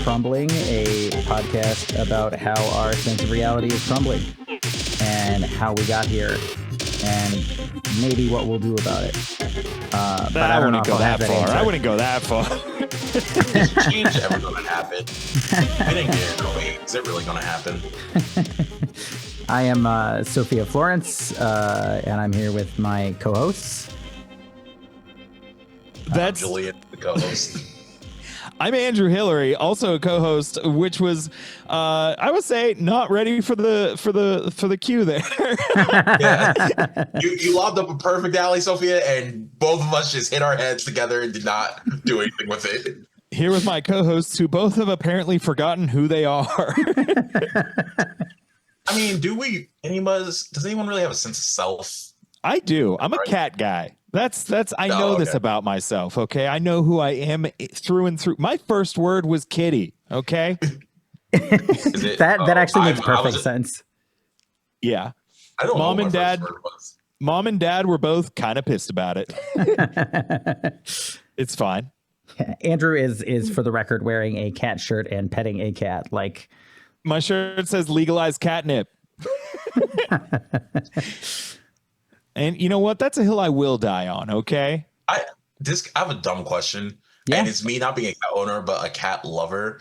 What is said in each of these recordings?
Crumbling, a podcast about how our sense of reality is crumbling and how we got here and maybe what we'll do about it. But I wouldn't go that far. I wouldn't go that far. Is change ever going to happen? I didn't get it. Wait, is it really going to happen? I am Sophia Florence, and I'm here with my co-hosts. That's Julian, the co-host. I'm Andrew Hillary, also a co-host, which was, I would say, not ready for the cue there. Yeah. You lobbed up a perfect alley, Sophia, and both of us just hit our heads together and did not do anything with it. Here with my co-hosts, who both have apparently forgotten who they are. I mean, does anyone really have a sense of self? I do. I'm a cat guy. I know this about myself. Okay. I know who I am through and through. My first word was kitty. Okay. That actually makes perfect sense. Yeah. I don't Mom know and what my Dad. first word was. Mom and Dad were both kind of pissed about it. It's fine. Yeah, Andrew is for the record wearing a cat shirt and petting a cat. Like my shirt says legalize catnip. And you know what? That's a hill I will die on. Okay. I have a dumb question, and it's me not being a cat owner, but a cat lover.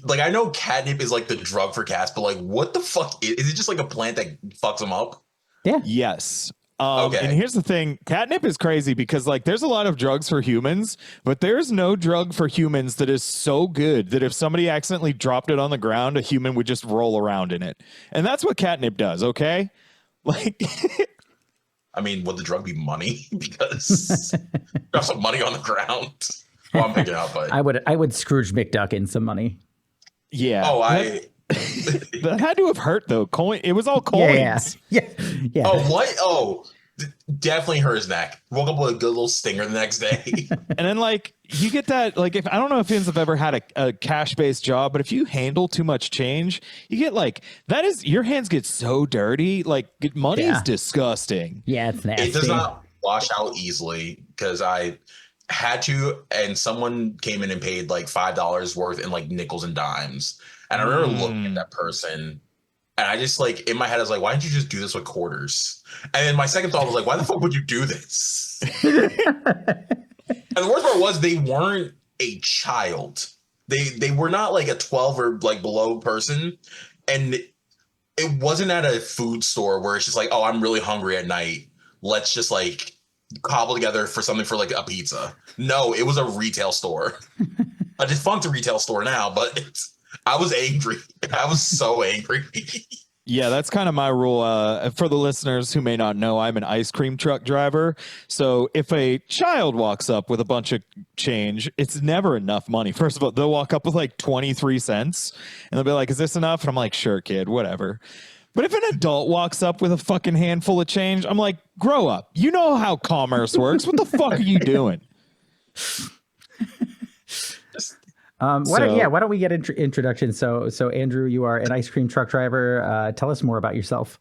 I know catnip is like the drug for cats, but like, what the fuck is it? Just like a plant that fucks them up? Yeah. Yes. Okay. And here's the thing: catnip is crazy because like there's a lot of drugs for humans, but there's no drug for humans that is so good that if somebody accidentally dropped it on the ground, a human would just roll around in it, and that's what catnip does. Okay. Like. I mean, would the drug be money? Because there's some money on the ground. Well, I'm picking up, but I would Scrooge McDuck in some money. Yeah. Oh, that had to have hurt though. It was all coins. Yeah. Oh, what? Oh, definitely hurt his neck. Woke up with a good little stinger the next day. And then like you get that, like if I don't know if fans have ever had a cash-based job, but if you handle too much change, you get like your hands get so dirty. Like money is disgusting. Yeah, it's nasty. It does not wash out easily because I had to, and someone came in and paid like $5 worth in like nickels and dimes. And I remember looking at that person, and I just like in my head I was like, why didn't you just do this with quarters? And then my second thought was like, why the fuck would you do this? And the worst part was they weren't a child. They were not like a 12 or like below person. And it wasn't at a food store where it's just like, oh, I'm really hungry at night. Let's just like cobble together for something for like a pizza. No, it was a retail store. A defunct retail store now, but I was angry. I was so angry. Yeah, that's kind of my rule. For the listeners who may not know, I'm an ice cream truck driver. So if a child walks up with a bunch of change, it's never enough money. First of all, they'll walk up with like 23 cents and they'll be like, is this enough? And I'm like, sure, kid, whatever. But if an adult walks up with a fucking handful of change, I'm like, grow up. You know how commerce works. What the fuck are you doing? Why don't we get introduction? So Andrew, you are an ice cream truck driver. Tell us more about yourself.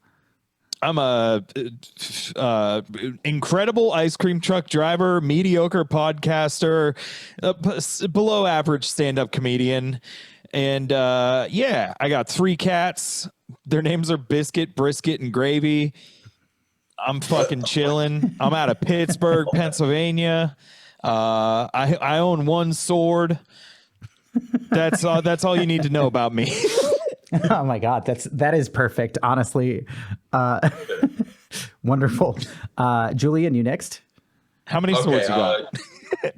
I'm a incredible ice cream truck driver, mediocre podcaster, below average stand-up comedian. And I got 3 cats. Their names are Biscuit, Brisket, and Gravy. I'm fucking chilling. I'm out of Pittsburgh, Pennsylvania. I own 1 sword. That's all you need to know about me. Oh my God, that is perfect. Honestly, wonderful. Julian, you next. How many swords you got?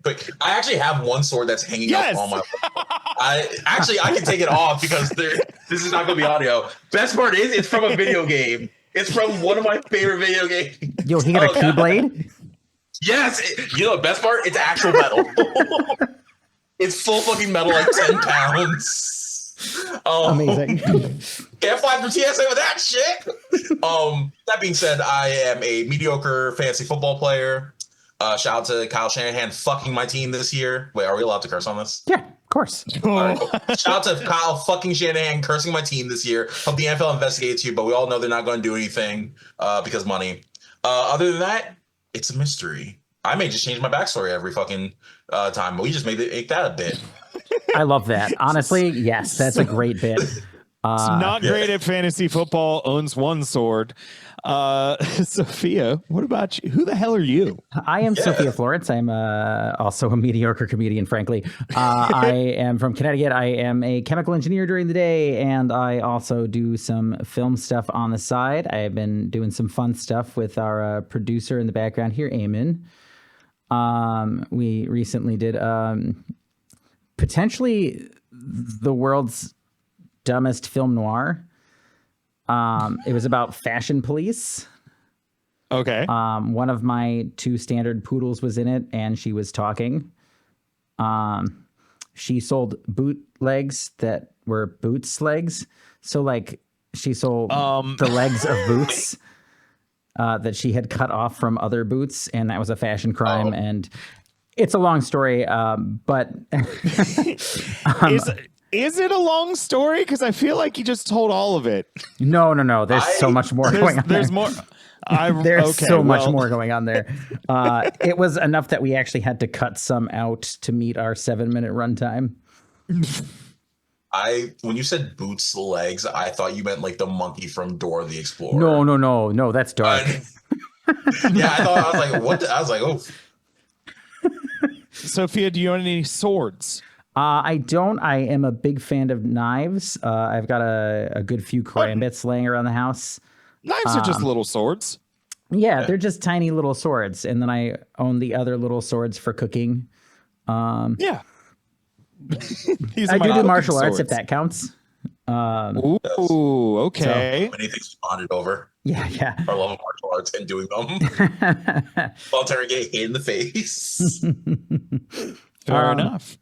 But I actually have 1 sword that's hanging up on my. I can take it off because this is not going to be audio. Best part is it's from a video game. It's from one of my favorite video games. Yo, he got a keyblade. Yes, you know the best part? It's actual metal. It's full fucking metal, like 10 pounds. Amazing. Can't fly through TSA with that shit. That being said, I am a mediocre fantasy football player. Shout out to Kyle Shanahan fucking my team this year. Wait, are we allowed to curse on this? Yeah, of course. All right, cool. Shout out to Kyle fucking Shanahan cursing my team this year. Hope the NFL investigates you, but we all know they're not going to do anything because money. Other than that, it's a mystery. I may just change my backstory every fucking time, but we just make that a bit. I love that. Honestly, yes, that's a great bit. It's not great at fantasy football, owns one sword. Sophia, what about you? Who the hell are you? I am Sophia Florence. I'm also a mediocre comedian, frankly. I am from Connecticut. I am a chemical engineer during the day, and I also do some film stuff on the side. I have been doing some fun stuff with our producer in the background here, Eamon. We recently did potentially the world's dumbest film noir. It was about fashion police. Okay. One of my two standard poodles was in it, and she was talking. She sold bootlegs that were boots legs. So like she sold the legs of boots that she had cut off from other boots, and that was a fashion crime. And it's a long story, but Is it a long story? Because I feel like you just told all of it. No. There's so much more going on. There's more. There's so much more going on there. It was enough that we actually had to cut some out to meet our 7-minute runtime. When you said boots legs, I thought you meant like the monkey from Dora the Explorer. No, that's dark. Yeah, I was like, what? I was like, oh. Sophia, do you own any swords? I don't. I am a big fan of knives. I've got a good few karambits laying around the house. Knives are just little swords. Yeah, they're just tiny little swords. And then I own the other little swords for cooking. Yeah. I do martial arts if that counts. Ooh, okay. So many things bonded over. Yeah. Our love of martial arts and doing them. While turning it in the face. Fair enough.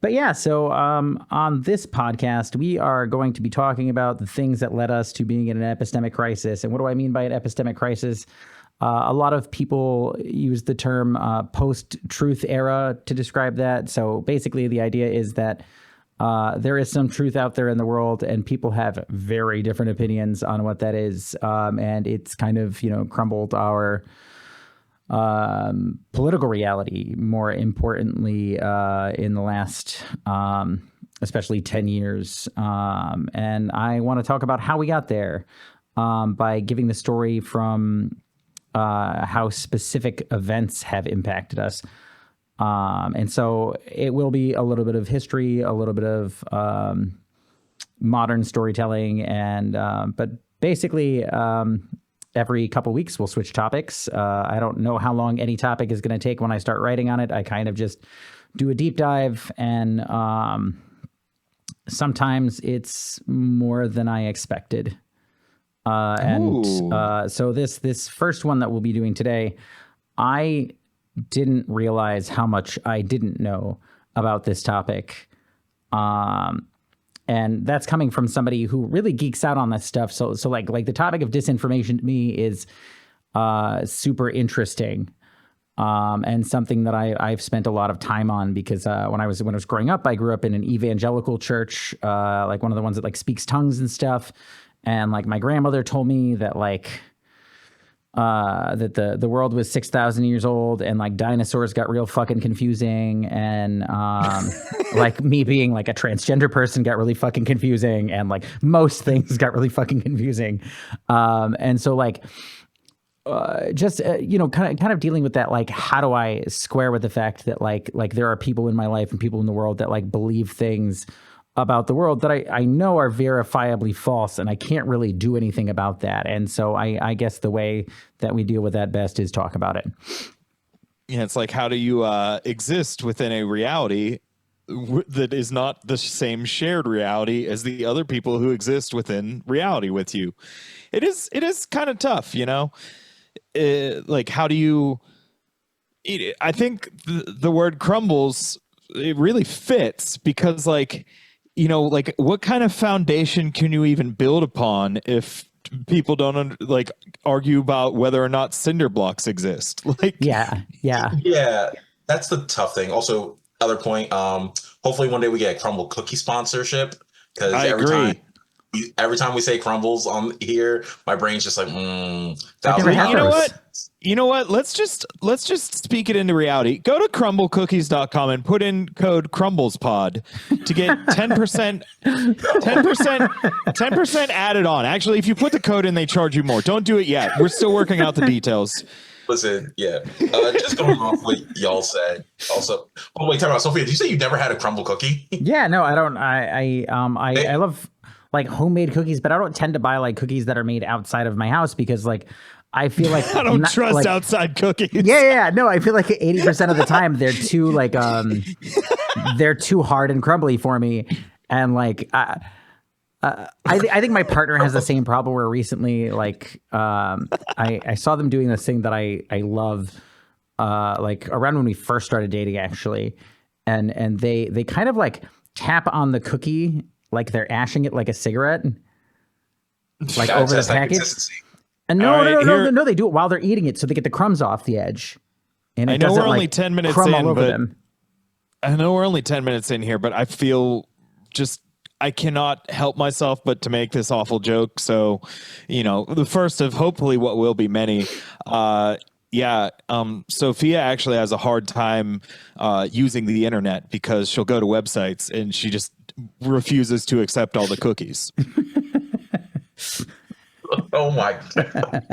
But yeah, so on this podcast, we are going to be talking about the things that led us to being in an epistemic crisis. And what do I mean by an epistemic crisis? A lot of people use the term post-truth era to describe that. So basically, the idea is that there is some truth out there in the world, and people have very different opinions on what that is. And it's kind of, crumbled our political reality, more importantly, in the last, especially 10 years. And I want to talk about how we got there by giving the story from how specific events have impacted us. And so it will be a little bit of history, a little bit of modern storytelling, and but basically every couple weeks we'll switch topics. I don't know how long any topic is going to take when I start writing on it. I kind of just do a deep dive, and sometimes it's more than I expected. So this first one that we'll be doing today, I didn't realize how much I didn't know about this topic. And that's coming from somebody who really geeks out on this stuff. So like the topic of disinformation to me is super interesting, and something that I've spent a lot of time on, because when I was growing up, I grew up in an evangelical church, like one of the ones that like speaks tongues and stuff. And like my grandmother told me that that the world was 6,000 years old, and like dinosaurs got real fucking confusing, and like me being like a transgender person got really fucking confusing, and like most things got really fucking confusing. And so like kind of dealing with that, like how do I square with the fact that like there are people in my life and people in the world that like believe things about the world that I know are verifiably false, and I can't really do anything about that. And so I guess the way that we deal with that best is talk about it. Yeah, it's like, how do you exist within a reality that is not the same shared reality as the other people who exist within reality with you? It is kind of tough, like, how do you... I think the word crumbles, it really fits, because like, like what kind of foundation can you even build upon if people don't argue about whether or not cinder blocks exist? Like, yeah, that's the tough thing. Also, other point, hopefully one day we get a Crumble cookie sponsorship, because every time we say crumbles on here, my brain's just like, that never happens. You know what? You know what? Let's just speak it into reality. Go to crumblecookies.com and put in code CrumblesPod to get 10%, 10% added on. Actually, if you put the code in, they charge you more. Don't do it yet. We're still working out the details. Listen, yeah. Just going off what y'all said. Also, oh wait, time out, Sophia. Did you say you never had a crumble cookie? Yeah, no, I don't. I love like homemade cookies, but I don't tend to buy like cookies that are made outside of my house because like I feel like I don't trust like, outside cookies. Yeah. No, I feel like 80% of the time they're too like they're too hard and crumbly for me, and like I think my partner has the same problem where recently like I saw them doing this thing that I love like around when we first started dating actually, and they kind of like tap on the cookie like they're ashing it like a cigarette, like over the package. And no, they do it while they're eating it, so they get the crumbs off the edge. And I know we're only 10 minutes in, but I know we're only 10 minutes in here, but I feel just I cannot help myself but to make this awful joke. So, you know, the first of hopefully what will be many. Sophia actually has a hard time using the internet because she'll go to websites and she just refuses to accept all the cookies. Oh my god.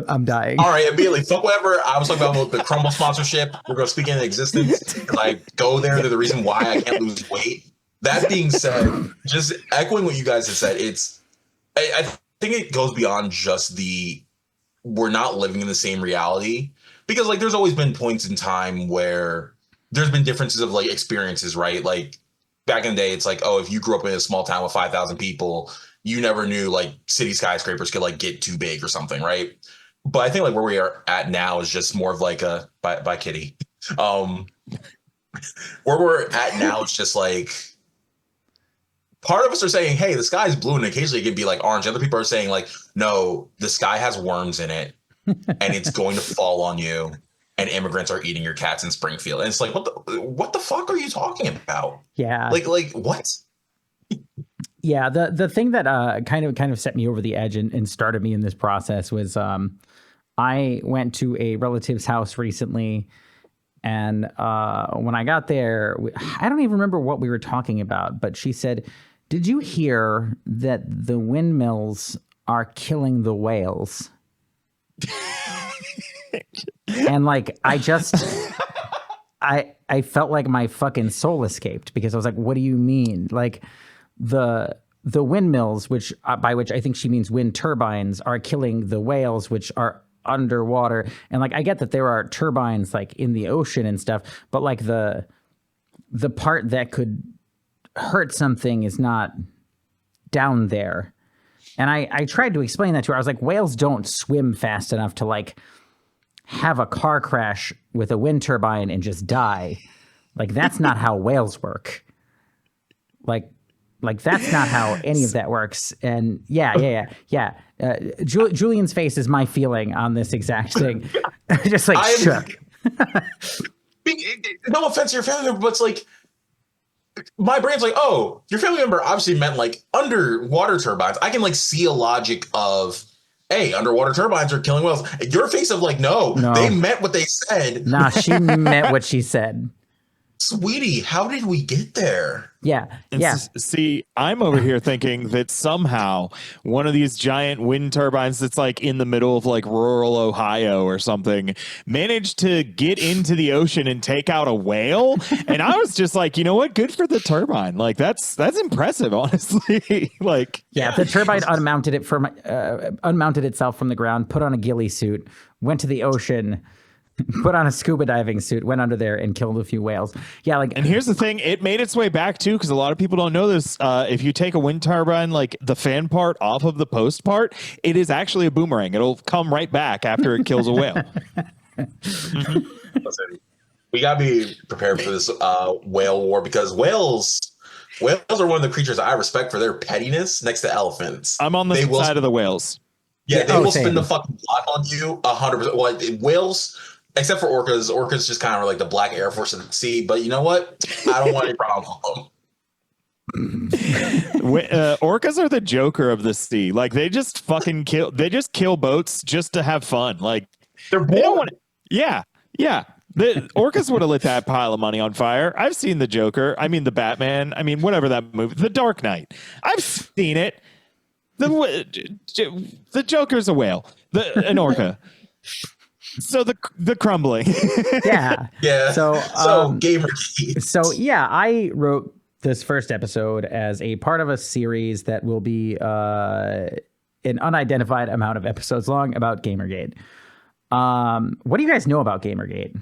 I'm dying. All right, immediately. Fuck whatever I was talking about the Crumble sponsorship. We're going to speak into existence. I go there. They're the reason why I can't lose weight. That being said, just echoing what you guys have said, I think it goes beyond just we're not living in the same reality, because like there's always been points in time where there's been differences of like experiences, right? Like back in the day, it's like, oh, if you grew up in a small town with 5,000 people, you never knew like city skyscrapers could like get too big or something, right? But I think like where we are at now is just more of like a by Kitty. Where we're at now, it's just like part of us are saying, hey, the sky is blue, and occasionally it could be like orange. Other people are saying like, no, the sky has worms in it and it's going to fall on you, and immigrants are eating your cats in Springfield. And it's like, what the fuck are you talking about? Yeah. Like what? Yeah, the thing that kind of set me over the edge and started me in this process was I went to a relative's house recently, and when I got there, I don't even remember what we were talking about, but she said, "Did you hear that the windmills are killing the whales?" And like I felt like my fucking soul escaped, because I was like, what do you mean? Like the windmills, which by which I think she means wind turbines, are killing the whales, which are underwater. And like I get that there are turbines like in the ocean and stuff, but like the part that could hurt something is not down there. And I tried to explain that to her. I was like, whales don't swim fast enough to like have a car crash with a wind turbine and just die. Like that's not how whales work. Like that's not how any of that works. And yeah. Julian's face is my feeling on this exact thing. Just like shook. No offense to your family member, but it's like my brain's like, oh, your family member obviously meant like underwater turbines. I can like see a logic of, hey, underwater turbines are killing whales. Your face of like, no, they meant what they said. Nah, she meant what she said. Sweetie, how did we get there? Yeah. See, I'm over here thinking that somehow one of these giant wind turbines that's like in the middle of like rural Ohio or something managed to get into the ocean and take out a whale. And I was just like, you know what? Good for the turbine. Like that's impressive, honestly. Like, yeah, the turbine unmounted itself from the ground, put on a ghillie suit, went to the ocean, put on a scuba diving suit, went under there and killed a few whales. Yeah, like. And here's the thing: it made its way back too, because a lot of people don't know this. If you take a wind turbine, like the fan part off of the post part, it is actually a boomerang. It'll come right back after it kills a whale. Mm-hmm. Listen, we gotta be prepared for this whale war, because whales are one of the creatures I respect for their pettiness next to elephants. I'm on the side of the whales. Yeah, they will spin the fucking block on you 100%. Well, whales. Except for orcas. Orcas just kind of are like the black Air Force of the sea. But you know what? I don't want any problems with them. Orcas are the Joker of the sea. Like they just fucking kill. They just kill boats just to have fun. Like They're they don't bored. want. Yeah, yeah. The orcas would have lit that pile of money on fire. I've seen the Joker. I mean the Batman. I mean whatever that movie, The Dark Knight. I've seen it. The Joker's a whale. An orca. So the Crumbling. Yeah. Yeah. So Gamergate. So yeah, I wrote this first episode as a part of a series that will be an unidentified amount of episodes long about Gamergate. What do you guys know about Gamergate?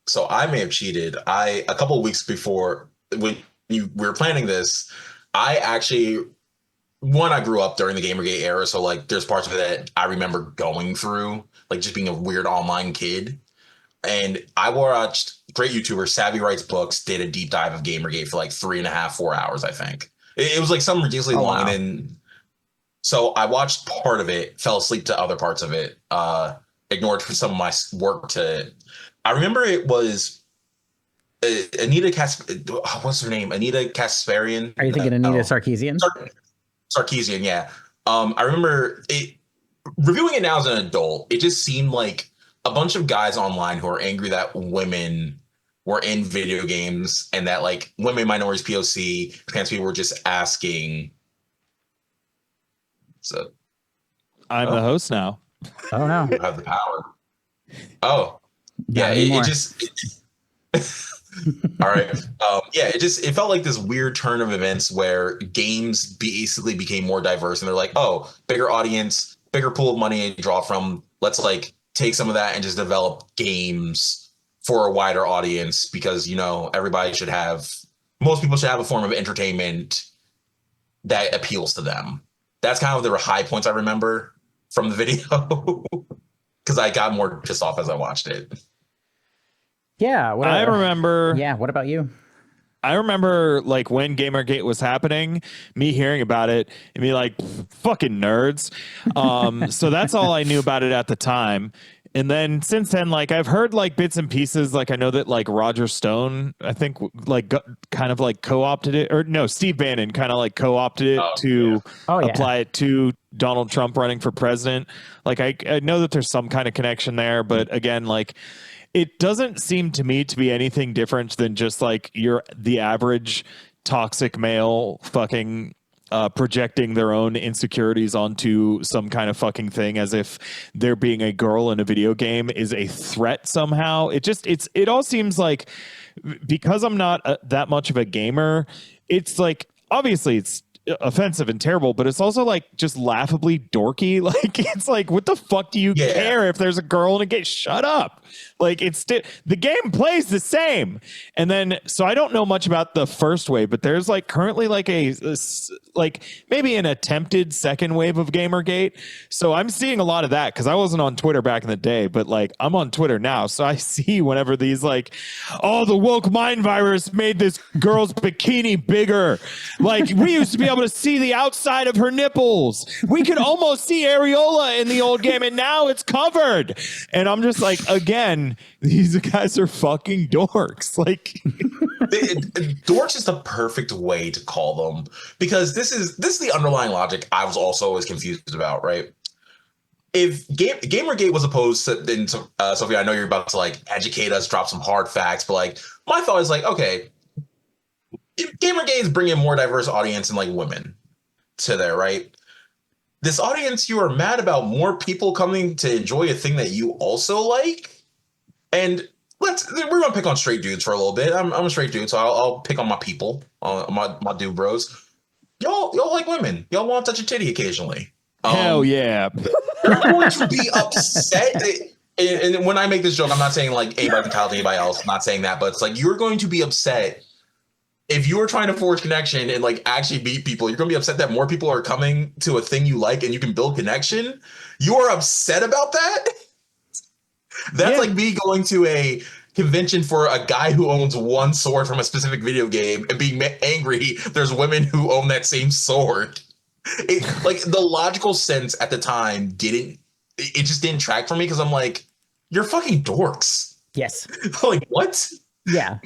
So I may have cheated. A couple of weeks before when we were planning this, I actually I grew up during the Gamergate era, so like there's parts of it that I remember going through, like just being a weird online kid. And I watched great YouTuber Savvy Writes Books did a deep dive of Gamergate for like 3.5, 4 hours, I think. It was like something ridiculously long, wow. and then so I watched part of it, fell asleep to other parts of it, ignored some of my work to. I remember it was Anita what's her name? Anita Kasparian. Are you thinking Anita Sarkeesian? Sarkeesian, yeah. I remember it reviewing it now as an adult. It just seemed like a bunch of guys online who are angry that women were in video games and that like women, minorities, POC, trans people were just asking. So I'm the host now. Oh no. I have the power. Oh, Not yeah. anymore. All right. It felt like this weird turn of events where games basically became more diverse, and they're like, oh, bigger audience, bigger pool of money to draw from. Let's like take some of that and just develop games for a wider audience because most people should have a form of entertainment that appeals to them. That's kind of the high points I remember from the video because I got more pissed off as I watched it. Yeah. I remember. Yeah. What about you? I remember like when Gamergate was happening, me hearing about it and be like, fucking nerds. So that's all I knew about it at the time. And then since then, like I've heard like bits and pieces. Like I know that like Roger Stone, I think like kind of like co-opted it, or no, Steve Bannon kind of like co-opted it to apply it to Donald Trump running for president. Like I know that there's some kind of connection there, but again, like it doesn't seem to me to be anything different than just like the average toxic male fucking projecting their own insecurities onto some kind of fucking thing as if there being a girl in a video game is a threat somehow. It all seems like, because I'm not that much of a gamer, it's like, obviously it's offensive and terrible, but it's also like just laughably dorky. Like it's like, what the fuck do you care if there's a girl in a game? Shut up. Like the game plays the same. And then so I don't know much about the first wave, but there's like currently like like maybe an attempted second wave of Gamergate. So I'm seeing a lot of that because I wasn't on Twitter back in the day, but like I'm on Twitter now, so I see whenever these like, oh, the woke mind virus made this girl's bikini bigger. Like we used to be able to see the outside of her nipples. We could almost see areola in the old game, and now it's covered. And I'm just like, again, these guys are fucking dorks. Like dorks is the perfect way to call them, because this is the underlying logic I was also always confused about, right? If Gamergate was opposed to, then Sophia, I know you're about to like educate us, drop some hard facts, but like my thought is like, okay, if Gamergate is bringing a more diverse audience and like women to there, right? This audience, you are mad about more people coming to enjoy a thing that you also like. And we're gonna pick on straight dudes for a little bit. I'm a straight dude, so I'll pick on my people, my dude bros. Y'all like women. Y'all want to touch a titty occasionally. Hell yeah. You're going to be upset. And when I make this joke, I'm not saying like anybody can tell anybody else. I'm not saying that, but it's like you're going to be upset if you are trying to forge connection and like actually meet people. You're going to be upset that more people are coming to a thing you like and you can build connection. You are upset about that. That's like me going to a convention for a guy who owns one sword from a specific video game and being angry there's women who own that same sword. Like the logical sense at the time just didn't track for me, because I'm like, you're fucking dorks. Yes. Like what? Yeah.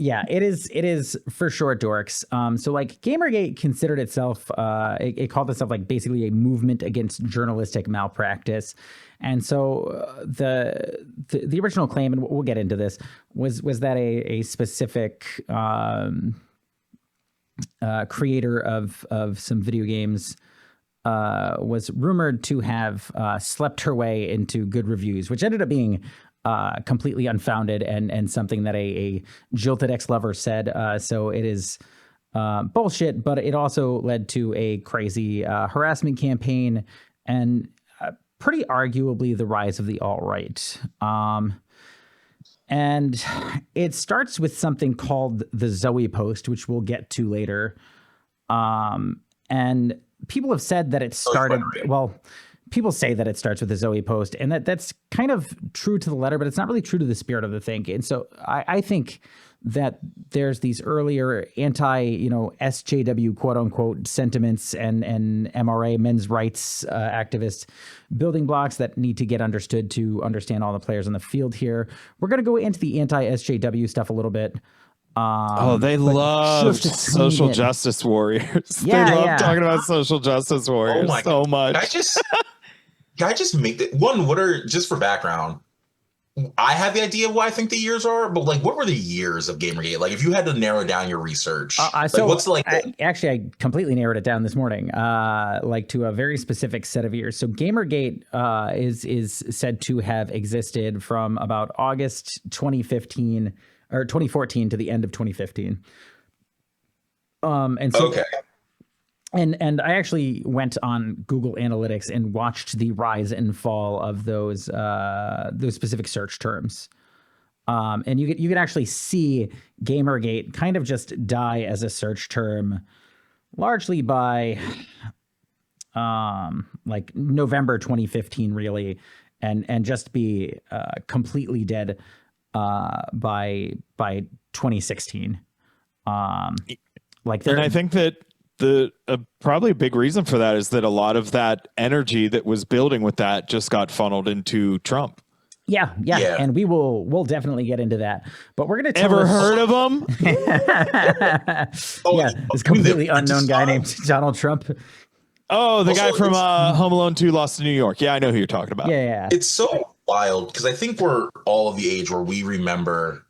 Yeah, it is. It is for sure, dorks. So like Gamergate considered itself, it called itself like basically a movement against journalistic malpractice. And so the original claim, and we'll get into this, was that a specific creator of some video games was rumored to have slept her way into good reviews, which ended up being completely unfounded and something that a jilted ex-lover said. So it is bullshit, but it also led to a crazy harassment campaign and pretty arguably the rise of the alt-right. And it starts with something called the Zoe post, which we'll get to later. And people have said that it started, well, people say that it starts with the Zoe post, and that's kind of true to the letter, but it's not really true to the spirit of the thing. And so I think that there's these earlier SJW quote unquote sentiments and MRA men's rights activists building blocks that need to get understood to understand all the players on the field here. We're going to go into the anti-SJW stuff a little bit. They love social justice warriors. Yeah, they love talking about social justice warriors so much. Can I just make that one? What are, just for background, I have the idea of what I think the years are, but like, what were the years of Gamergate? Like, if you had to narrow down your research, so what's like? I completely narrowed it down this morning, like to a very specific set of years. So Gamergate is said to have existed from about August 2015 or 2014 to the end of 2015. And so. Okay. And I actually went on Google Analytics and watched the rise and fall of those specific search terms. And you could actually see Gamergate kind of just die as a search term largely by like November 2015, really, and just be completely dead by 2016. And I think that probably a big reason for that is that a lot of that energy that was building with that just got funneled into Trump. Yeah. And we'll definitely get into that. But we're going to ever heard of him? This completely unknown guy named Donald Trump. Oh, the guy from Home Alone 2 Lost in New York. Yeah, I know who you're talking about. Yeah. It's so wild because I think we're all of the age where we remember.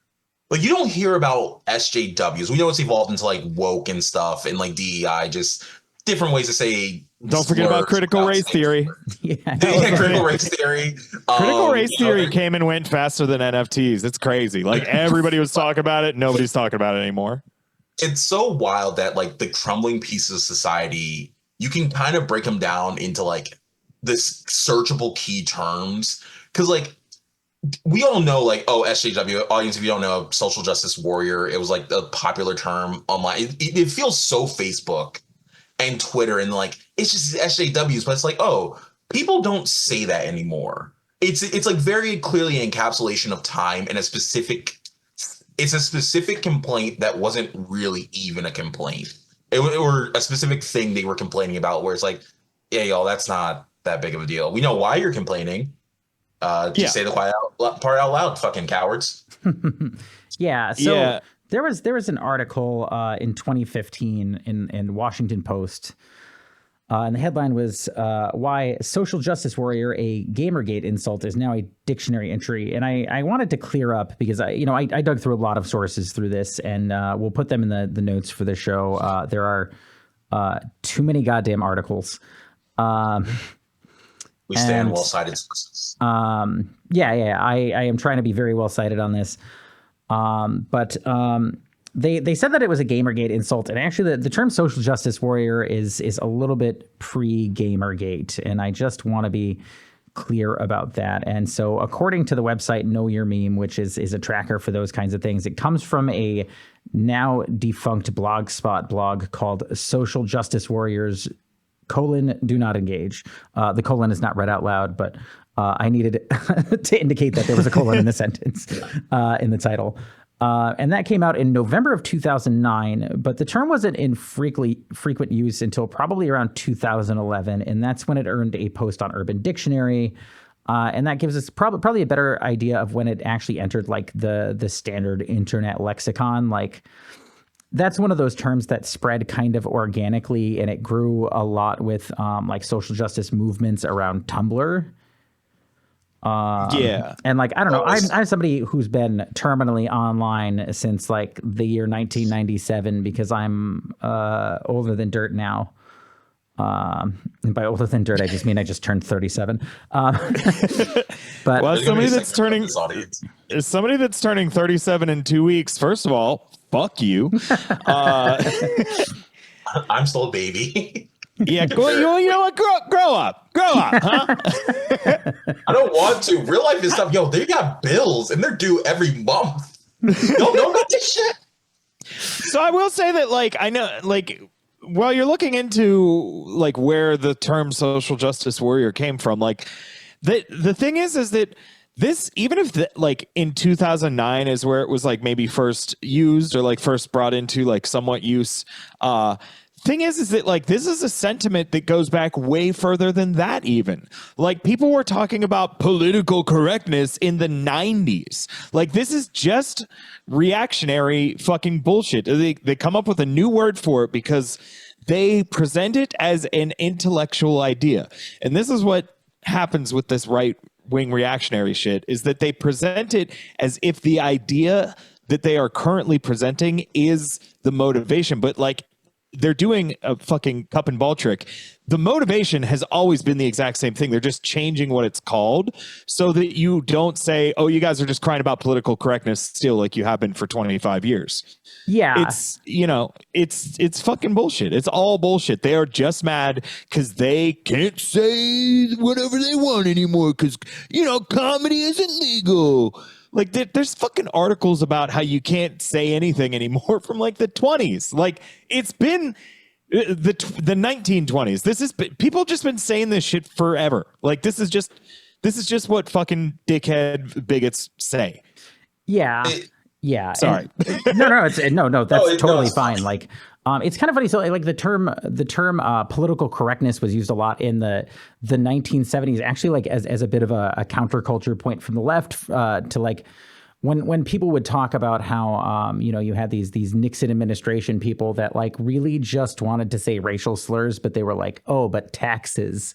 Like, you don't hear about SJWs. We know it's evolved into like woke and stuff and like DEI, just different ways to say. Don't forget about critical race theory. Critical race theory. Critical race theory came and went faster than NFTs. It's crazy. Like, everybody was talking about it. Nobody's talking about it anymore. It's so wild that like the crumbling pieces of society, you can kind of break them down into like this searchable key terms. Because like, we all know, like, SJW, audience, if you don't know, social justice warrior, it was like a popular term online. It feels so Facebook and Twitter and like, it's just SJWs, but it's like, people don't say that anymore. It's like very clearly an encapsulation of time and it's a specific complaint that wasn't really even a complaint. Or a specific thing they were complaining about where it's like, yeah, y'all, that's not that big of a deal. We know why you're complaining. Just say the quiet part out loud, fucking cowards. So there was an article in 2015 in Washington Post, and the headline was "Why Social Justice Warrior, a Gamergate Insult, is Now a Dictionary Entry." And I wanted to clear up because I dug through a lot of sources through this, and we'll put them in the notes for the show. There are too many goddamn articles. We stand well-cited sources. I am trying to be very well-cited on this. But they said that it was a Gamergate insult. And actually, the term social justice warrior is a little bit pre-Gamergate. And I just want to be clear about that. And so according to the website Know Your Meme, which is a tracker for those kinds of things, it comes from a now defunct Blogspot blog called Social Justice Warriors : do not engage. The colon is not read out loud, but I needed to indicate that there was a colon in the sentence in the title. And that came out in November of 2009, but the term wasn't in frequent use until probably around 2011. And that's when it earned a post on Urban Dictionary. And that gives us probably a better idea of when it actually entered like the standard internet lexicon. Like that's one of those terms that spread kind of organically, and it grew a lot with like social justice movements around Tumblr. Yeah. And like, I don't know, I'm somebody who's been terminally online since like the year 1997 because I'm older than dirt now. And by older than dirt, I just mean I just turned 37. But Well, as There's gonna be somebody a that's segment turning of this audience. as somebody that's turning 37 in 2 weeks, first of all, fuck you. I'm still a baby. Yeah, you know what? Grow up, huh? I don't want to. Real life is stuff. Yo, they got bills and they're due every month. Don't know about this shit. So I will say that, like, I know, like, while you're looking into like where the term social justice warrior came from, like, the thing is that this, even if like in 2009 is where it was like maybe first used or like first brought into like somewhat use, thing is that like this is a sentiment that goes back way further than that. Even like people were talking about political correctness in the 90s. Like this is just reactionary fucking bullshit. They come up with a new word for it because they present it as an intellectual idea. And this is what happens with this right wing reactionary shit, is that they present it as if the idea that they are currently presenting is the motivation. But like, they're doing a fucking cup and ball trick. The motivation has always been the exact same thing. They're just changing what it's called so that you don't say, oh, you guys are just crying about political correctness still, like you have been for 25 years. yeah, It's, you know, it's fucking bullshit. It's all bullshit. They are just mad because they can't say whatever they want anymore because, you know, comedy isn't legal. Like there's fucking articles about how you can't say anything anymore from like the 20s. Like it's been the 1920s. This is people just been saying this shit forever. Like this is just what fucking dickhead bigots say. yeah, yeah. Sorry. No, that's totally it's fine. Like, it's kind of funny. So, like the term political correctness was used a lot in the 1970s, actually, like as a bit of a counterculture point from the left to like when people would talk about how you know, you had these Nixon administration people that like really just wanted to say racial slurs, but they were like, oh, but taxes.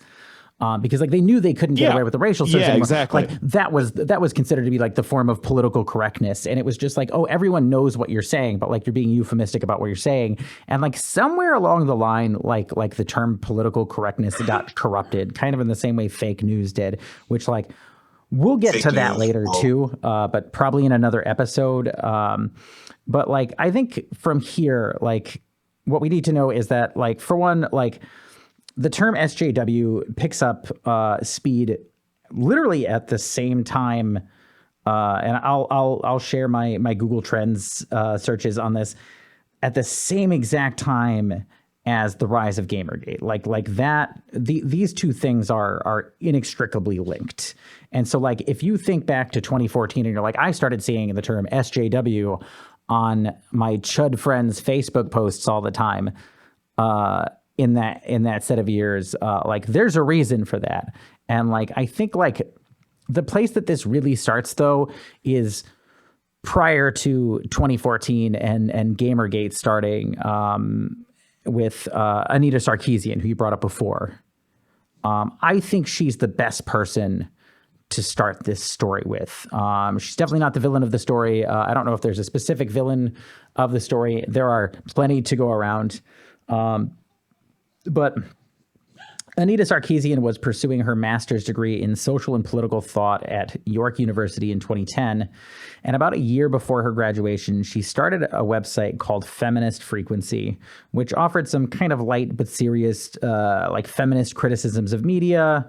Because like they knew they couldn't get away with the racial slurs anymore. Exactly. Like that was considered to be like the form of political correctness, and it was just like, oh, everyone knows what you're saying, but like you're being euphemistic about what you're saying, and like somewhere along the line, like the term political correctness got corrupted, kind of in the same way fake news did, which like we'll get Fake to that news, later too, but probably in another episode. But like I think from here, like what we need to know is that like for one, like the term SJW picks up speed literally at the same time, and I'll share my Google Trends searches on this at the same exact time as the rise of Gamergate. Like that, these two things are inextricably linked. And so like if you think back to 2014 and you're like, I started seeing the term SJW on my chud friends' Facebook posts all the time. In that set of years, like there's a reason for that. And like I think like the place that this really starts though is prior to 2014 and Gamergate starting with Anita Sarkeesian, who you brought up before. I think she's the best person to start this story with. She's definitely not the villain of the story. I don't know if there's a specific villain of the story. There are plenty to go around. But Anita Sarkeesian was pursuing her master's degree in social and political thought at York University in 2010. And about a year before her graduation, she started a website called Feminist Frequency, which offered some kind of light but serious like feminist criticisms of media.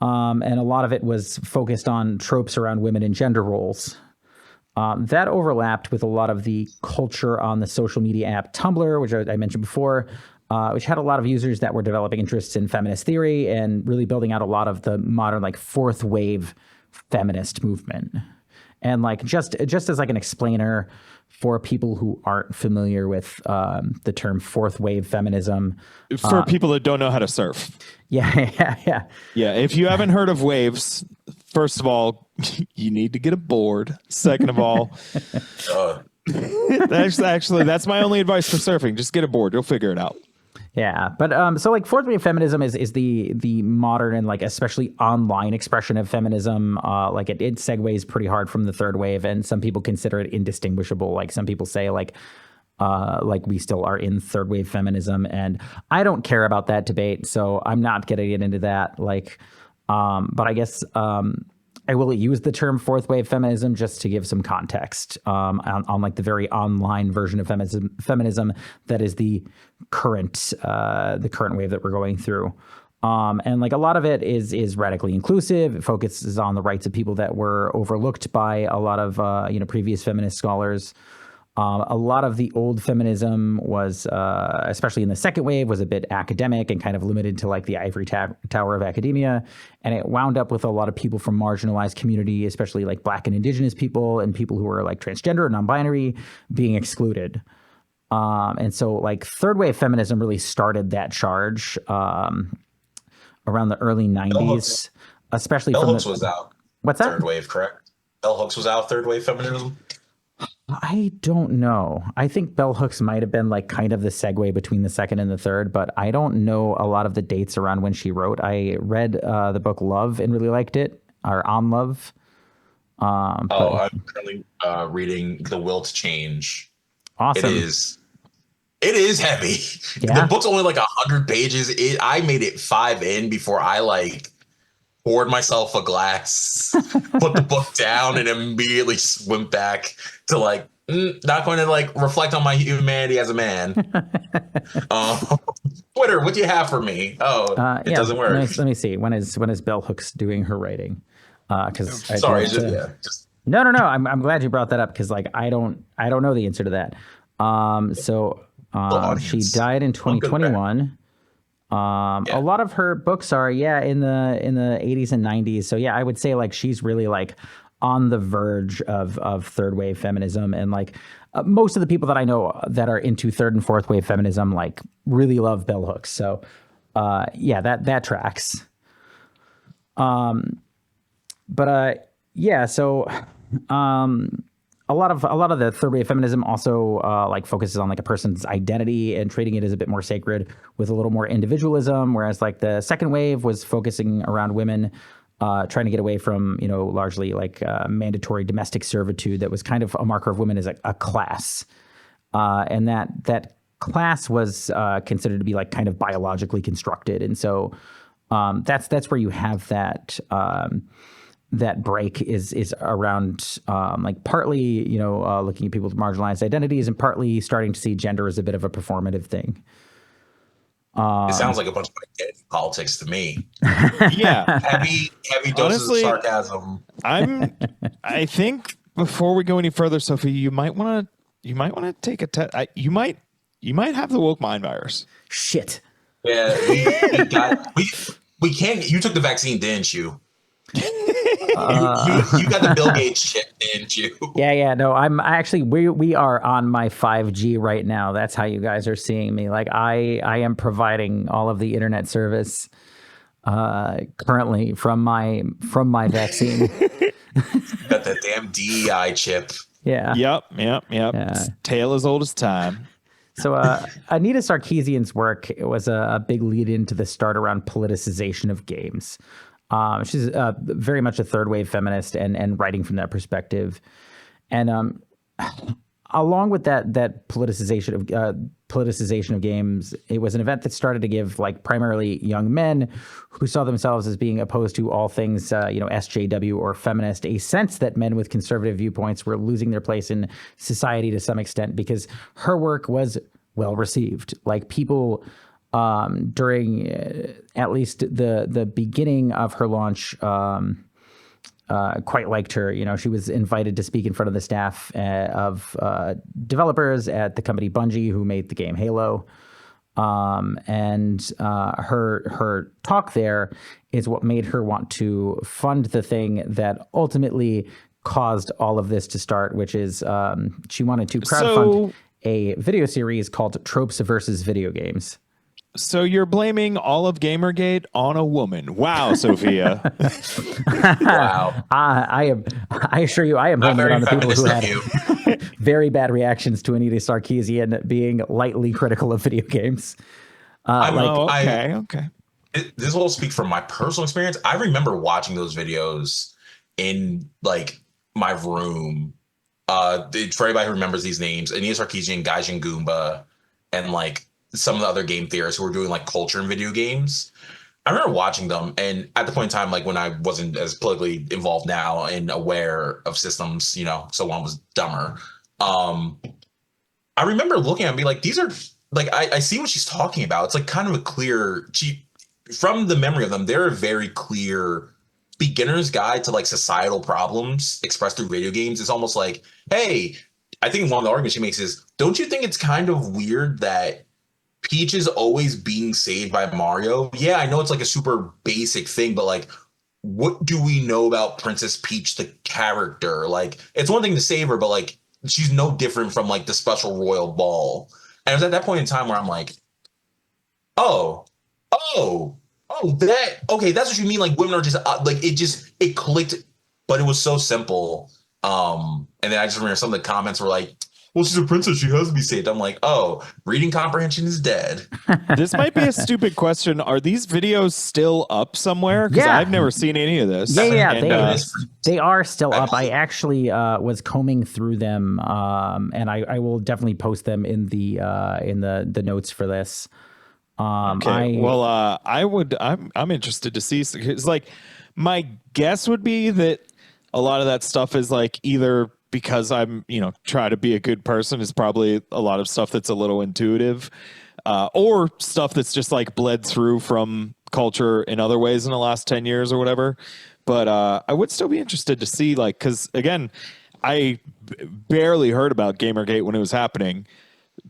And a lot of it was focused on tropes around women and gender roles. That overlapped with a lot of the culture on the social media app Tumblr, which I mentioned before, which had a lot of users that were developing interests in feminist theory and really building out a lot of the modern like fourth wave feminist movement. And like just as like an explainer for people who aren't familiar with the term fourth wave feminism, For people that don't know how to surf. yeah. Yeah, if you haven't heard of waves, First of all, you need to get a board. Second of all, that's my only advice for surfing. Just get a board. You'll figure it out. Yeah, but so like fourth wave feminism is the modern and like especially online expression of feminism. Like it segues pretty hard from the third wave, and some people consider it indistinguishable. Like some people say like we still are in third wave feminism, and I don't care about that debate, so I'm not getting into that. Like, but I guess I will use the term fourth wave feminism just to give some context on like the very online version of feminism that is the current wave that we're going through. And like a lot of it is radically inclusive. It focuses on the rights of people that were overlooked by a lot of previous feminist scholars. A lot of the old feminism was, especially in the second wave, was a bit academic and kind of limited to like the ivory tower of academia. And it wound up with a lot of people from marginalized community, especially like Black and Indigenous people and people who are like transgender and non-binary, being excluded. And so like third wave feminism really started that charge around the early 90s, especially Bell from Hooks was out. What's that? Third wave, correct? Bell Hooks was out. Third wave feminism. I don't know. I think Bell Hooks might have been like kind of the segue between the second and the third, but I don't know a lot of the dates around when she wrote. I read the book Love and really liked it, or On Love. I'm currently reading The Will to Change. Awesome. It is heavy. Yeah. The book's only like 100 pages. I made it 5 in before I like poured myself a glass, put the book down, and immediately just went back to like not going to like reflect on my humanity as a man. Twitter, what do you have for me? It doesn't work. Let me see. When is Bell Hooks doing her writing? Because sorry, no. I'm glad you brought that up because like I don't know the answer to that. She died in 2021. A lot of her books are in the 80s and 90s. So I would say like she's really like on the verge of third wave feminism, and like most of the people that I know that are into third and fourth wave feminism like really love Bell Hooks. So that tracks. A lot of the third wave feminism also like focuses on like a person's identity and treating it as a bit more sacred with a little more individualism, whereas like the second wave was focusing around women trying to get away from largely like mandatory domestic servitude that was kind of a marker of women as a class, and that class was considered to be like kind of biologically constructed, and so that's where you have that. That break is around like partly, looking at people's marginalized identities and partly starting to see gender as a bit of a performative thing. It sounds like a bunch of politics to me. Yeah. Heavy doses of sarcasm. I think before we go any further, Sophie, you might want to take a test. You might have the woke mind virus. Shit. Yeah. We can't. You took the vaccine, didn't you? You got the Bill Gates shit, didn't you? Yeah. No, we are on my 5G right now. That's how you guys are seeing me. Like I am providing all of the internet service currently from my vaccine. Got that damn DEI chip. Yeah. Yep. Yeah. Tale as old as time. So Anita Sarkeesian's work was a big lead into the start around politicization of games. She's very much a third wave feminist and writing from that perspective. And along with that politicization of games, it was an event that started to give like primarily young men who saw themselves as being opposed to all things, SJW or feminist, a sense that men with conservative viewpoints were losing their place in society to some extent because her work was well received. Like people during at least the beginning of her launch quite liked her. She was invited to speak in front of the staff of developers at the company Bungie who made the game Halo. And her talk there is what made her want to fund the thing that ultimately caused all of this to start, which is she wanted to crowdfund a video series called Tropes versus Video Games. So you're blaming all of Gamergate on a woman. Wow, Sophia. Wow. I am. I assure you, I am Not blaming it very on the people who feminist of had you. very bad reactions to Anita Sarkeesian being lightly critical of video games. I'm Like, Oh, I okay. this will speak from my personal experience. I remember watching those videos in like my room. For anybody who remembers these names, Anita Sarkeesian, Gaijin Goomba, and like some of the other game theorists who were doing like culture in video games. I remember watching them, and at the point in time, like when I wasn't as politically involved now and aware of systems, so one was dumber. Um, I remember looking at it and be like, these are like I see what she's talking about. It's like kind of a clear from the memory of them, they're a very clear beginner's guide to like societal problems expressed through video games. It's almost like, hey, I think one of the arguments she makes is, don't you think it's kind of weird that Peach is always being saved by Mario? Yeah, I know it's like a super basic thing, but like, what do we know about Princess Peach, the character? Like, it's one thing to save her, but like, she's no different from like the special royal ball. And it was at that point in time where I'm like, oh, oh, that okay, that's what you mean. Like, women are just like it clicked, but it was so simple. And then I just remember some of the comments were like, well, she's a princess, she has to be saved. I'm like, oh, reading comprehension is dead. This might be a stupid question. Are these videos still up somewhere? Because Yeah. I've never seen any of this. yeah, And, they are still I up. I believe- actually was combing through them, and I will definitely post them in the notes for this. okay. I'm interested to see. It's like my guess would be that a lot of that stuff is like either because I'm, try to be a good person is probably a lot of stuff that's a little intuitive, or stuff that's just like bled through from culture in other ways in the last 10 years or whatever. But I would still be interested to see, like, because again, I barely heard about Gamergate when it was happening,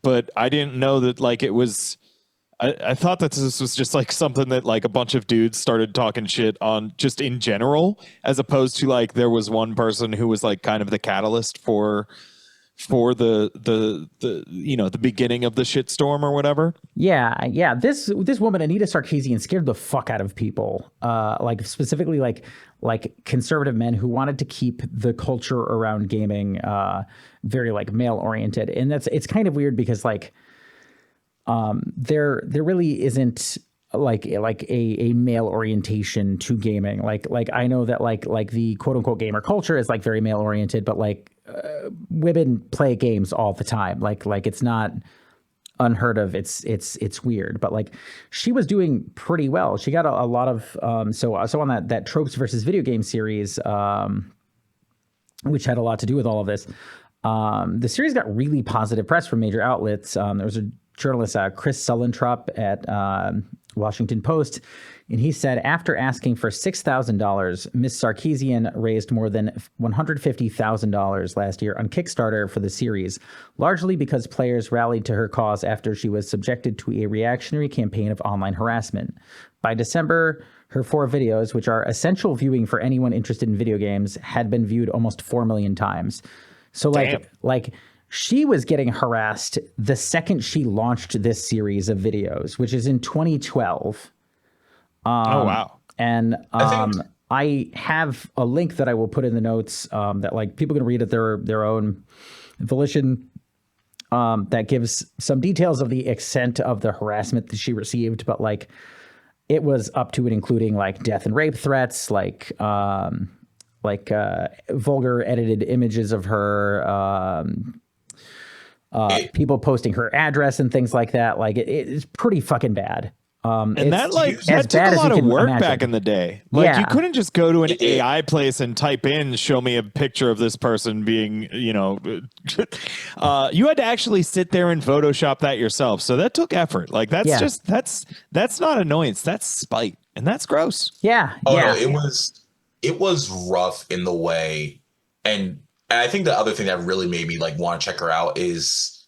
but I didn't know that like it was. I thought that this was just like something that like a bunch of dudes started talking shit on just in general, as opposed to like there was one person who was like kind of the catalyst for the beginning of the shitstorm or whatever. Yeah. This woman Anita Sarkeesian scared the fuck out of people. Like specifically like conservative men who wanted to keep the culture around gaming very like male oriented, and it's kind of weird because like there really isn't like a male orientation to gaming. Like I know that like the quote unquote gamer culture is like very male oriented, but like women play games all the time. Like it's not unheard of. It's weird, but like she was doing pretty well. She got a lot of so on that tropes versus video game series, which had a lot to do with all of this. The series got really positive press from major outlets. There was a journalist, Chris Sullentrop at Washington Post, and he said, after asking for $6,000, Miss Sarkeesian raised more than $150,000 last year on Kickstarter for the series, largely because players rallied to her cause after she was subjected to a reactionary campaign of online harassment. By December, her 4 videos, which are essential viewing for anyone interested in video games, had been viewed almost 4 million times. So like she was getting harassed the second she launched this series of videos, which is in 2012. Oh, wow. And I have a link that I will put in the notes that like people can read at their own volition, that gives some details of the extent of the harassment that she received. But like it was up to and including like death and rape threats, like vulgar edited images of her, people posting her address and things like that. Like it's pretty fucking bad. And that as took bad a as lot you of can work imagine. back in the day. Like Yeah. you couldn't just go to an AI place and type in, show me a picture of this person being, you had to actually sit there and Photoshop that yourself. So that took effort. Like that's that's not annoyance. That's spite. And that's gross. Yeah. Oh yeah. no, it was rough in the way, and I think the other thing that really made me like want to check her out is,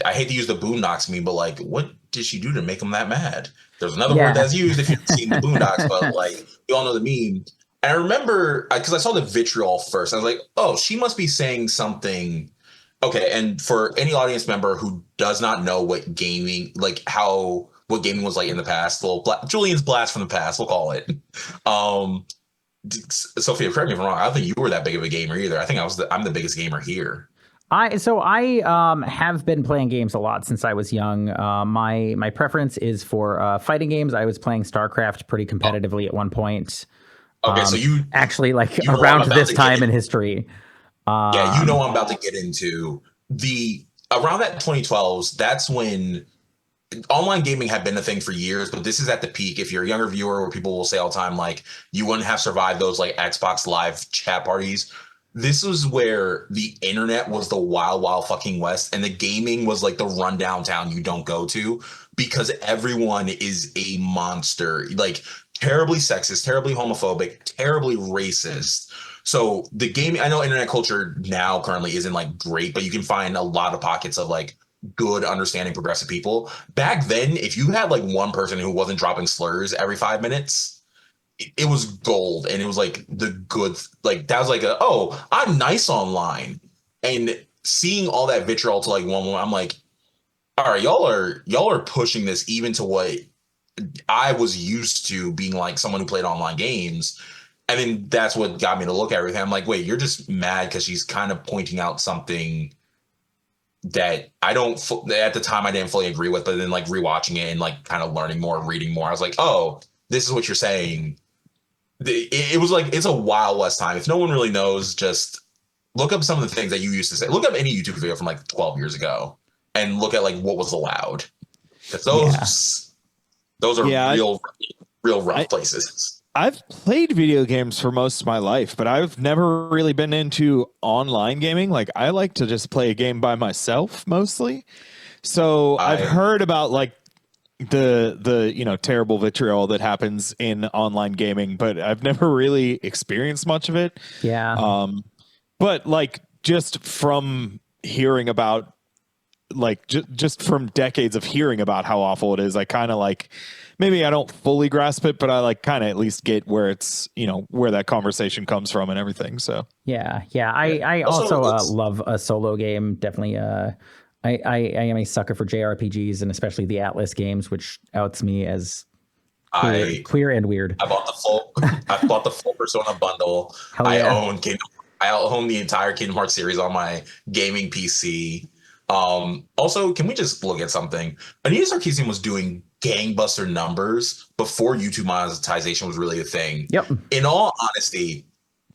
I hate to use the Boondocks meme, but like, what did she do to make them that mad? There's another word that's used if you've seen the Boondocks, but like you all know the meme. And I remember because I saw the vitriol first, I was like, oh, she must be saying something. Okay, and for any audience member who does not know what gaming, like how what gaming was like in the past. Julian's blast from the past, we'll call it. Um, Sophia, correct me if I'm wrong. I don't think you were that big of a gamer either. I think I'm the biggest gamer here. I have been playing games a lot since I was young. My preference is for fighting games. I was playing StarCraft pretty competitively at one point. Okay, so actually like you know around this time in history. Yeah, you know I'm about to get into around that 2012s. That's when online gaming had been a thing for years, but this is at the peak. If you're a younger viewer, where people will say all the time, like, you wouldn't have survived those like Xbox Live chat parties. This was where the internet was the wild, wild fucking west, and the gaming was like the rundown town you don't go to because everyone is a monster, like terribly sexist, terribly homophobic, terribly racist. So the gaming, I know internet culture now currently isn't like great, but you can find a lot of pockets of like good, understanding, progressive people. Back then, if you had like one person who wasn't dropping slurs every 5 minutes, it was gold. And it was like the good, like that was like oh, I'm nice online. And seeing all that vitriol to like one woman, I'm like, all right, y'all are pushing this even to what I was used to being like someone who played online games. And then that's what got me to look at everything. I'm like, wait, you're just mad because she's kind of pointing out something that I don't at the time I didn't fully agree with, but then like rewatching it and like kind of learning more, reading more, I was like, oh, this is what you're saying. It was like, it's a Wild West time. If no one really knows, just look up some of the things that you used to say. Look up any YouTube video from like 12 years ago and look at like what was allowed. Those are real rough places. I've played video games for most of my life, but I've never really been into online gaming. Like, I like to just play a game by myself mostly. So I've heard about like the terrible vitriol that happens in online gaming, but I've never really experienced much of it. Yeah. But like just from hearing about like just from decades of hearing about how awful it is, I kind of like, maybe I don't fully grasp it, but I like kind of at least get where it's, where that conversation comes from and everything. So yeah. I also love a solo game. Definitely. I am a sucker for JRPGs and especially the Atlas games, which outs me as queer and weird. I bought the full Persona bundle. Hell yeah. I own the entire Kingdom Hearts series on my gaming PC. Also, can we just look at something? Anita Sarkeesian was doing gangbuster numbers before YouTube monetization was really a thing. Yep. In all honesty,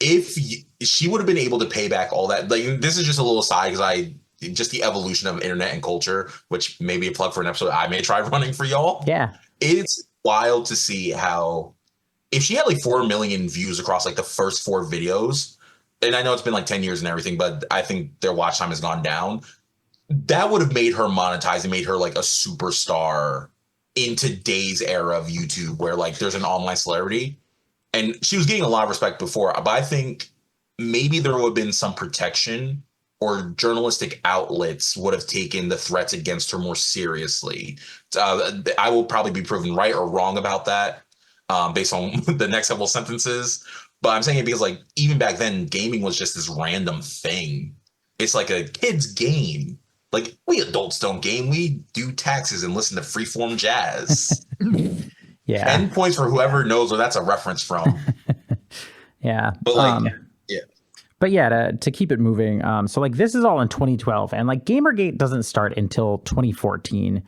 if she would have been able to pay back all that, like, this is just a little aside because just the evolution of internet and culture, which may be a plug for an episode I may try running for y'all. Yeah. It's wild to see how if she had like 4 million views across like the first 4 videos, and I know it's been like 10 years and everything, but I think their watch time has gone down. That would have made her monetize and made her like a superstar in today's era of YouTube where like there's an online celebrity. And she was getting a lot of respect before, but I think maybe there would have been some protection or journalistic outlets would have taken the threats against her more seriously. I will probably be proven right or wrong about that based on the next couple sentences. But I'm saying it because like even back then, gaming was just this random thing. It's like a kid's game. Like, we adults don't game. We do taxes and listen to freeform jazz. Yeah. 10 points for whoever knows where that's a reference from. Yeah. But like, yeah. But yeah, to keep it moving. So like this is all in 2012 and like Gamergate doesn't start until 2014.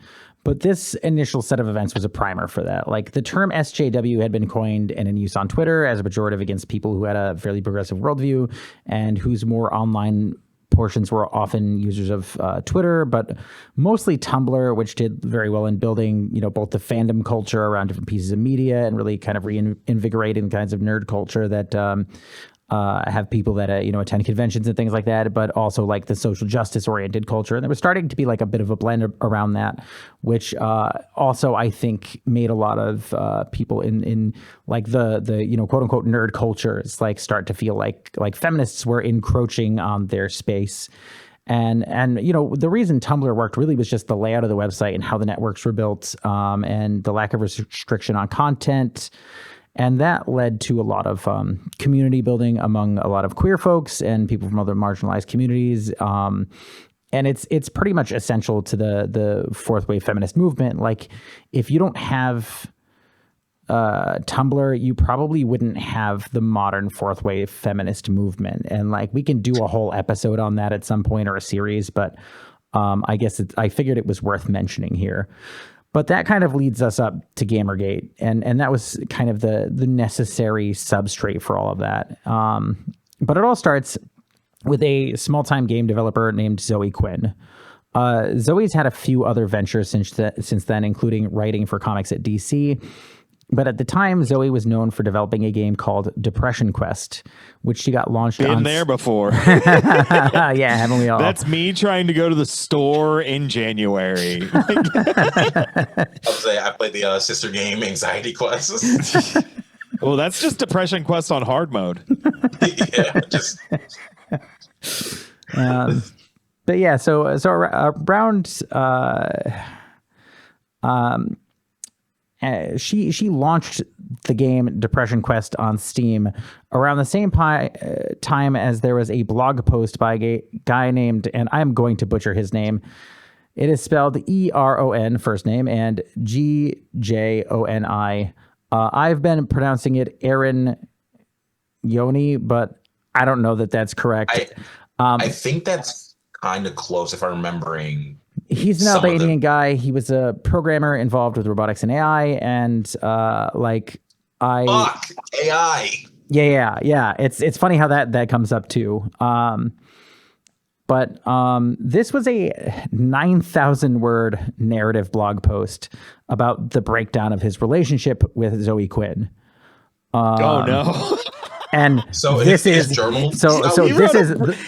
But this initial set of events was a primer for that. Like the term SJW had been coined and in use on Twitter as a pejorative against people who had a fairly progressive worldview and whose more online portions were often users of Twitter, but mostly Tumblr, which did very well in building, both the fandom culture around different pieces of media and really kind of reinvigorating kinds of nerd culture that have people that attend conventions and things like that, but also like the social justice oriented culture. And there was starting to be like a bit of a blend around that, which also I think made a lot of people in like the quote unquote nerd cultures like start to feel like feminists were encroaching on their space. And the reason Tumblr worked really was just the layout of the website and how the networks were built, and the lack of restriction on content. And that led to a lot of community building among a lot of queer folks and people from other marginalized communities. and it's pretty much essential to the fourth wave feminist movement. Like, if you don't have Tumblr, you probably wouldn't have the modern fourth wave feminist movement. And like, we can do a whole episode on that at some point, or a series, but I guess I figured it was worth mentioning here. But that kind of leads us up to Gamergate, and that was kind of the necessary substrate for all of that. But it all starts with a small-time game developer named Zoe Quinn. Zoe's had a few other ventures since then, including writing for comics at DC. But at the time, Zoe was known for developing a game called Depression Quest, which she got launched on. Been there before. Yeah, haven't we all? That's me trying to go to the store in January. I'll say I played the sister game Anxiety Quest. Well, that's just Depression Quest on hard mode. Yeah, just. But yeah, so around she launched the game Depression Quest on Steam around the same time as there was a blog post by a guy named, and I'm going to butcher his name. It is spelled Eron, first name, and Gjoni. I've been pronouncing it Aaron Yoni, but I don't know that that's correct. I think that's kind of close if I'm remembering. He's an Albanian guy. He was a programmer involved with robotics and AI, and AI. Yeah. It's funny how that comes up too. But this was a 9,000 word narrative blog post about the breakdown of his relationship with Zoe Quinn. Oh no. And so this is journal.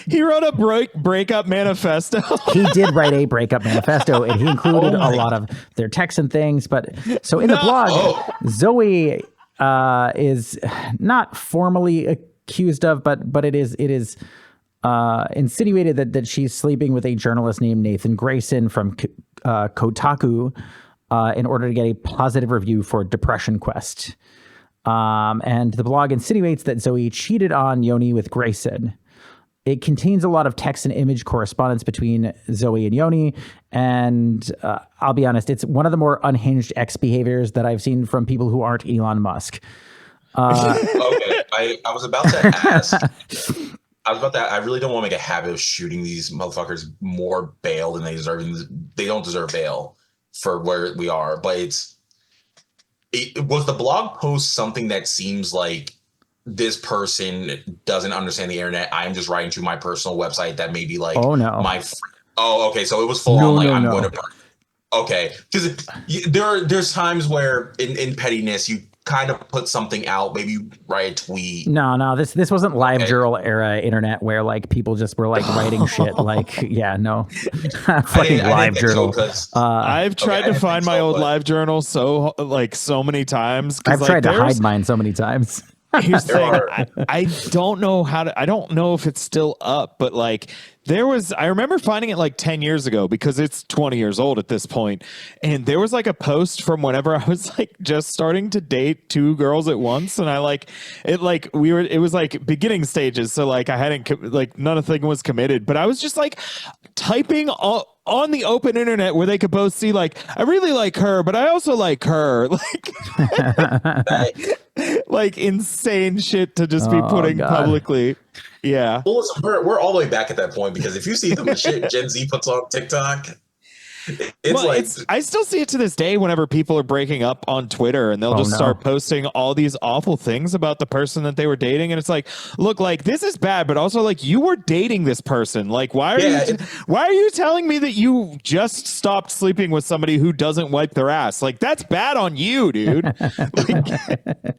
He wrote a breakup manifesto. He did write a breakup manifesto, and he included a lot of their texts and things. But so in the blog, Zoe is not formally accused of, but it is insinuated that she's sleeping with a journalist named Nathan Grayson from Kotaku in order to get a positive review for Depression Quest. And the blog insinuates that Zoe cheated on Yoni with Grayson. It contains a lot of text and image correspondence between Zoe and Yoni, and I'll be honest, it's one of the more unhinged X behaviors that I've seen from people who aren't Elon Musk. Okay, I was about to ask. I really don't want to make a habit of shooting these motherfuckers more bail than they deserve. They don't deserve bail for where we are, but was the blog post something that seems like this person doesn't understand the internet? I'm just writing to my personal website that may be like, okay. So it was full on like, I'm going to, okay. Because there's times where in pettiness, you kind of put something out, maybe you write a tweet. No, this wasn't live journal era internet where like people just were like writing shit. Like, fucking live journal. I've tried to find my old live journal so many times. I've tried to hide mine so many times. Here's the thing. I don't know I don't know if it's still up, but like I remember finding it like 10 years ago because it's 20 years old at this point. And there was like a post from whenever I was like just starting to date two girls at once. And it was like beginning stages. So like I hadn't, like nothing was committed, but I was just like typing on the open internet where they could both see like, I really like her, but I also like her. Like insane shit to just be putting publicly. Yeah. Well, listen, we're all the way back at that point because if you see the shit Gen Z puts on TikTok, I still see it to this day whenever people are breaking up on Twitter and they'll just start posting all these awful things about the person that they were dating. And it's like, look, like this is bad, but also like you were dating this person. Like, why are you telling me that you just stopped sleeping with somebody who doesn't wipe their ass? Like that's bad on you, dude.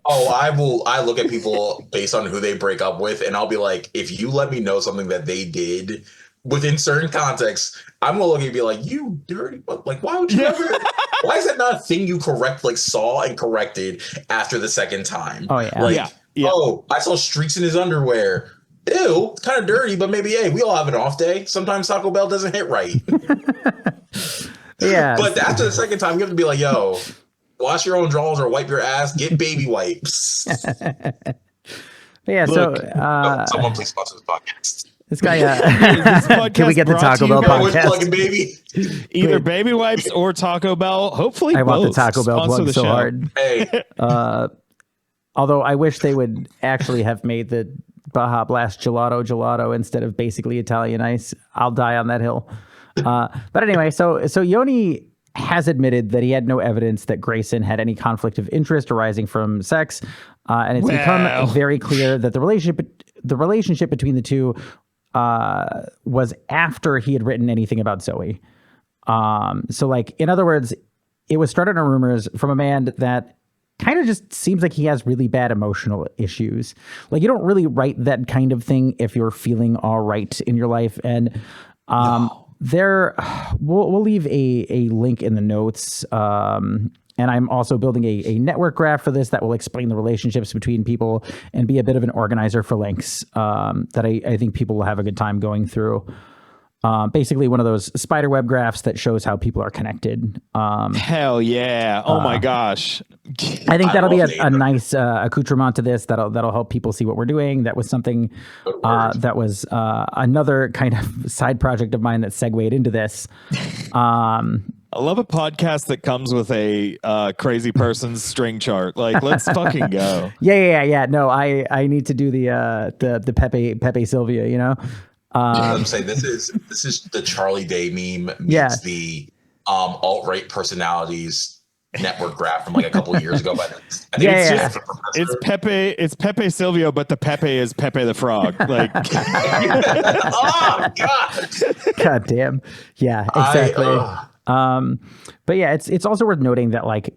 I look at people based on who they break up with and I'll be like, if you let me know something that they did within certain contexts, I'm gonna look at you and be like, you dirty, like why would you ever, why is that not a thing you saw and corrected after the second time? Oh yeah. Like, oh, I saw streaks in his underwear. Ew, kind of dirty, but maybe we all have an off day. Sometimes Taco Bell doesn't hit right. Yeah. But after the second time, you have to be like, yo, wash your own drawers or wipe your ass, get baby wipes. Yeah, Look, someone please sponsor this podcast. This guy, This podcast can we get the brought to Taco you Bell by- With podcast? plugging baby. Either Great. Baby Wipes or Taco Bell. Hopefully, I want the both. Taco Bell Sponsor plug the so show. hard. Hey, Although I wish they would actually have made the Baja Blast gelato instead of basically Italian ice. I'll die on that hill. But anyway, so Yoni has admitted that he had no evidence that Grayson had any conflict of interest arising from sex, and it's become very clear that the relationship between the two was after he had written anything about Zoe. So, like, in other words, it was started on rumors from a man that kind of just seems like he has really bad emotional issues. Like, you don't really write that kind of thing if you're feeling all right in your life. And we'll leave a link in the notes. And I'm also building a network graph for this that will explain the relationships between people and be a bit of an organizer for links that I think people will have a good time going through. Basically one of those spider web graphs that shows how people are connected. Hell yeah. Oh my gosh. I think that'll be love a nice accoutrement to this. That'll help people see what we're doing. That was something that was another kind of side project of mine that segued into this. I love a podcast that comes with a crazy person's string chart. Like, let's fucking go. Yeah. No, I need to do the Pepe Sylvia, you know? I'm saying this is the Charlie Day meme meets the alt-right personalities network graph from like a couple of years ago. But I think it's Pepe Silvio, but the Pepe is Pepe the Frog. Like, oh God damn. Yeah, exactly. But yeah, it's also worth noting that, like,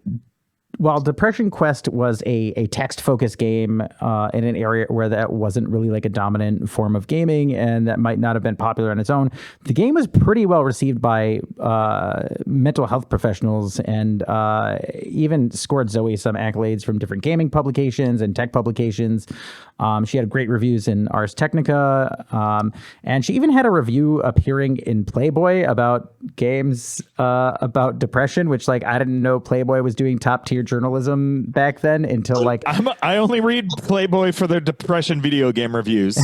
while Depression Quest was a text-focused game in an area where that wasn't really like a dominant form of gaming and that might not have been popular on its own, the game was pretty well received by mental health professionals and even scored Zoe some accolades from different gaming publications and tech publications. She had great reviews in Ars Technica, and she even had a review appearing in Playboy about games about depression, which, like, I didn't know Playboy was doing top-tier journalism back then until, like, I only read Playboy for their depression video game reviews.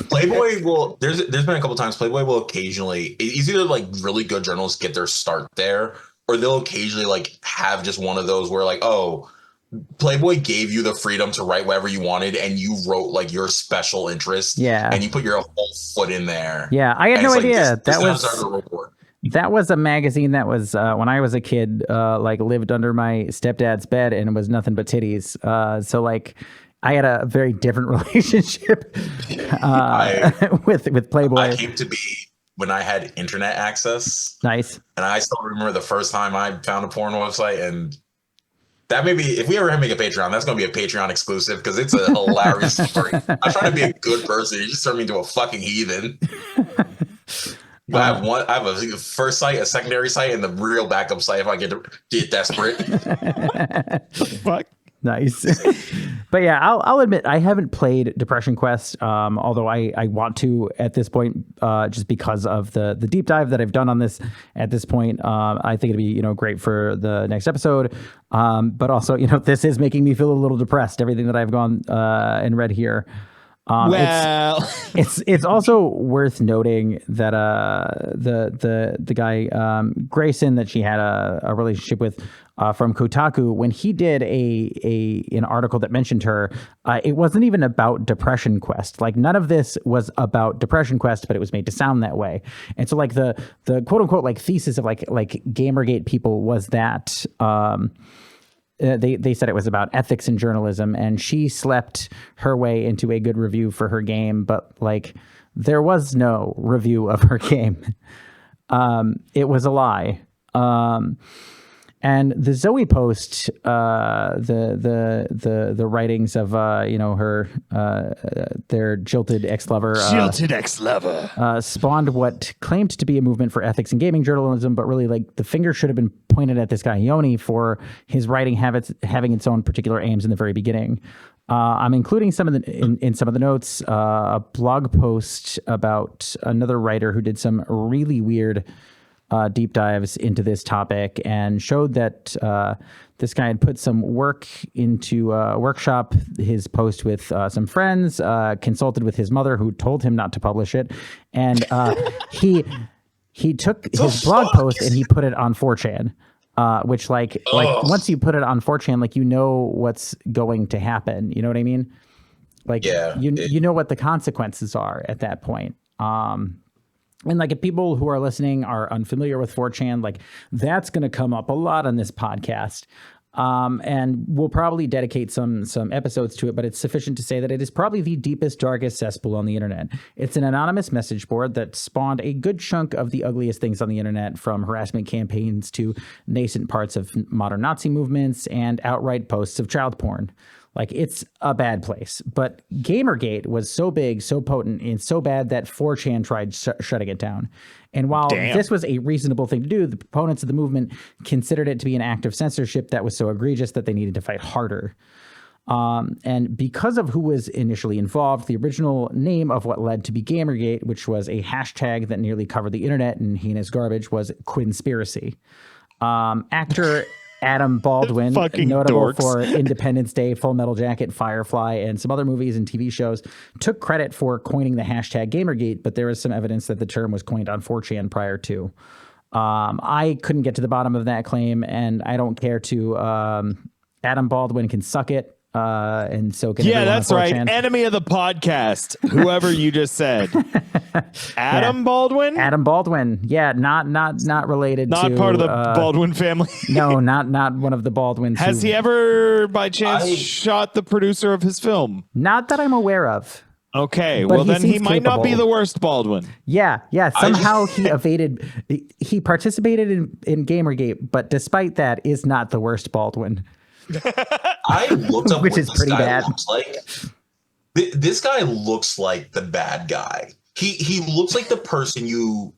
Playboy will there's been a couple times Playboy will occasionally, it's either like really good journalists get their start there, or they'll occasionally like have just one of those where, like, oh, Playboy gave you the freedom to write whatever you wanted, and you wrote like your special interest, and you put your whole foot in there. Yeah, I had no idea that that was a magazine that was when I was a kid, like, lived under my stepdad's bed and it was nothing but titties. So, like, I had a very different relationship with Playboy. I came to be when I had internet access. Nice. And I still remember the first time I found a porn website, and that may be, if we ever make a Patreon, that's going to be a Patreon exclusive because it's a hilarious story. I'm trying to be a good person. You just turned me into a fucking heathen. I have a first site, a secondary site, and the real backup site if I get desperate. Fuck. Nice. But yeah, I'll admit I haven't played Depression Quest, although I want to at this point, just because of the deep dive that I've done on this at this point. I think it'd be, you know, great for the next episode. But also, you know, this is making me feel a little depressed, everything that I've gone and read here. Well, it's also worth noting that the guy Grayson that she had a relationship with from Kotaku, when he did an article that mentioned her, it wasn't even about Depression Quest. Like, none of this was about Depression Quest, but it was made to sound that way. And so, like, the quote unquote like thesis of like Gamergate people was that they said it was about ethics in journalism, and she slept her way into a good review for her game, but, like, there was no review of her game. It was a lie. And the Zoe post, the writings of you know, her their jilted ex-lover, spawned what claimed to be a movement for ethics in gaming journalism, but really, like, the finger should have been pointed at this guy Yoni for his writing habits having its own particular aims in the very beginning. I'm including some of in some of the notes a blog post about another writer who did some really weird deep dives into this topic and showed that this guy had put some work into a workshop his post with some friends, consulted with his mother who told him not to publish it, and he took his blog post and he put it on 4chan. Which like once you put it on 4chan, like you know what's going to happen. You know what I mean? Like you know what the consequences are at that point. And like if people who are listening are unfamiliar with 4chan, like that's going to come up a lot on this podcast. And we'll probably dedicate some episodes to it, but it's sufficient to say that it is probably the deepest, darkest cesspool on the internet. It's an anonymous message board that spawned a good chunk of the ugliest things on the internet, from harassment campaigns to nascent parts of modern Nazi movements and outright posts of child porn. Like, it's a bad place. But Gamergate was so big, so potent, and so bad that 4chan tried shutting it down. And while this was a reasonable thing to do, the proponents of the movement considered it to be an act of censorship that was so egregious that they needed to fight harder. And because of who was initially involved, the original name of what led to be Gamergate, which was a hashtag that nearly covered the internet in heinous garbage, was Quinspiracy. Actor Adam Baldwin, notable for Independence Day, Full Metal Jacket, Firefly, and some other movies and TV shows, took credit for coining the hashtag Gamergate, but there is some evidence that the term was coined on 4chan prior to. I couldn't get to the bottom of that claim, and I don't care to. Adam Baldwin can suck it. And so can that's right. Enemy of the podcast, whoever you just said. Adam Baldwin? Adam Baldwin. Yeah, not related not to part of the Baldwin family. No, not one of the Baldwins. Has he ever by chance shot the producer of his film? Not that I'm aware of. Okay, well then he might not be the worst Baldwin. Yeah. Somehow he evaded. He participated in Gamergate, but despite that, is not the worst Baldwin. I looked up which is pretty bad. Looks like. This guy looks like the bad guy. He looks like the person you,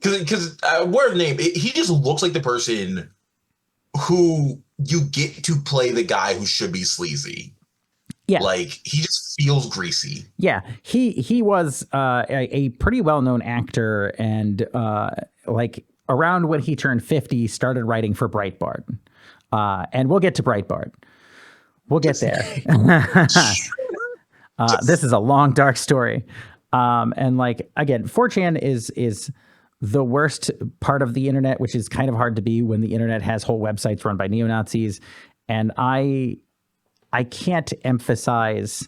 because word name. He just looks like the person who you get to play the guy who should be sleazy. Yeah, like he just feels greasy. Yeah, he was a pretty well known actor, and like around when he turned 50, started writing for Breitbart. And we'll get to Breitbart. We'll get there. This is a long, dark story. And like, again, 4chan is the worst part of the internet, which is kind of hard to be when the internet has whole websites run by neo-Nazis. And I can't emphasize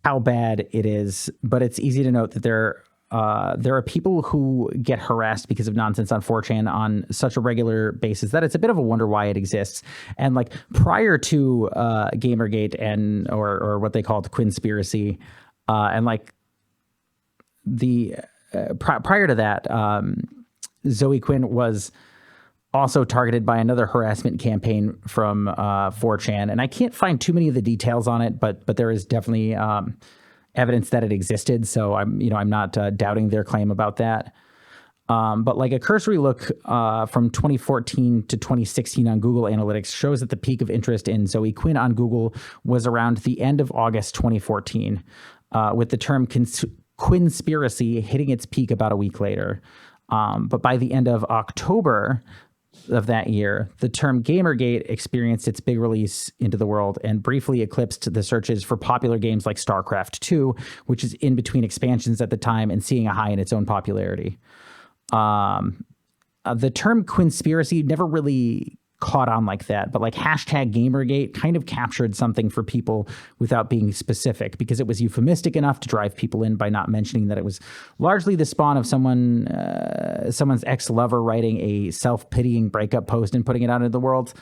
how bad it is, but it's easy to note that there are people who get harassed because of nonsense on 4chan on such a regular basis that it's a bit of a wonder why it exists. And like prior to Gamergate and or what they called Quinspiracy, and like the prior to that, Zoe Quinn was also targeted by another harassment campaign from 4chan, and I can't find too many of the details on it, but there is definitely evidence that it existed. So I'm not doubting their claim about that. But like a cursory look from 2014 to 2016 on Google Analytics shows that the peak of interest in Zoe Quinn on Google was around the end of August 2014, with the term Quinspiracy hitting its peak about a week later. But by the end of October of that year, the term Gamergate experienced its big release into the world and briefly eclipsed the searches for popular games like StarCraft 2, which is in between expansions at the time and seeing a high in its own popularity. The term Quinspiracy never really caught on like that, but like hashtag Gamergate kind of captured something for people without being specific, because it was euphemistic enough to drive people in by not mentioning that it was largely the spawn of someone's ex-lover writing a self-pitying breakup post and putting it out into the world.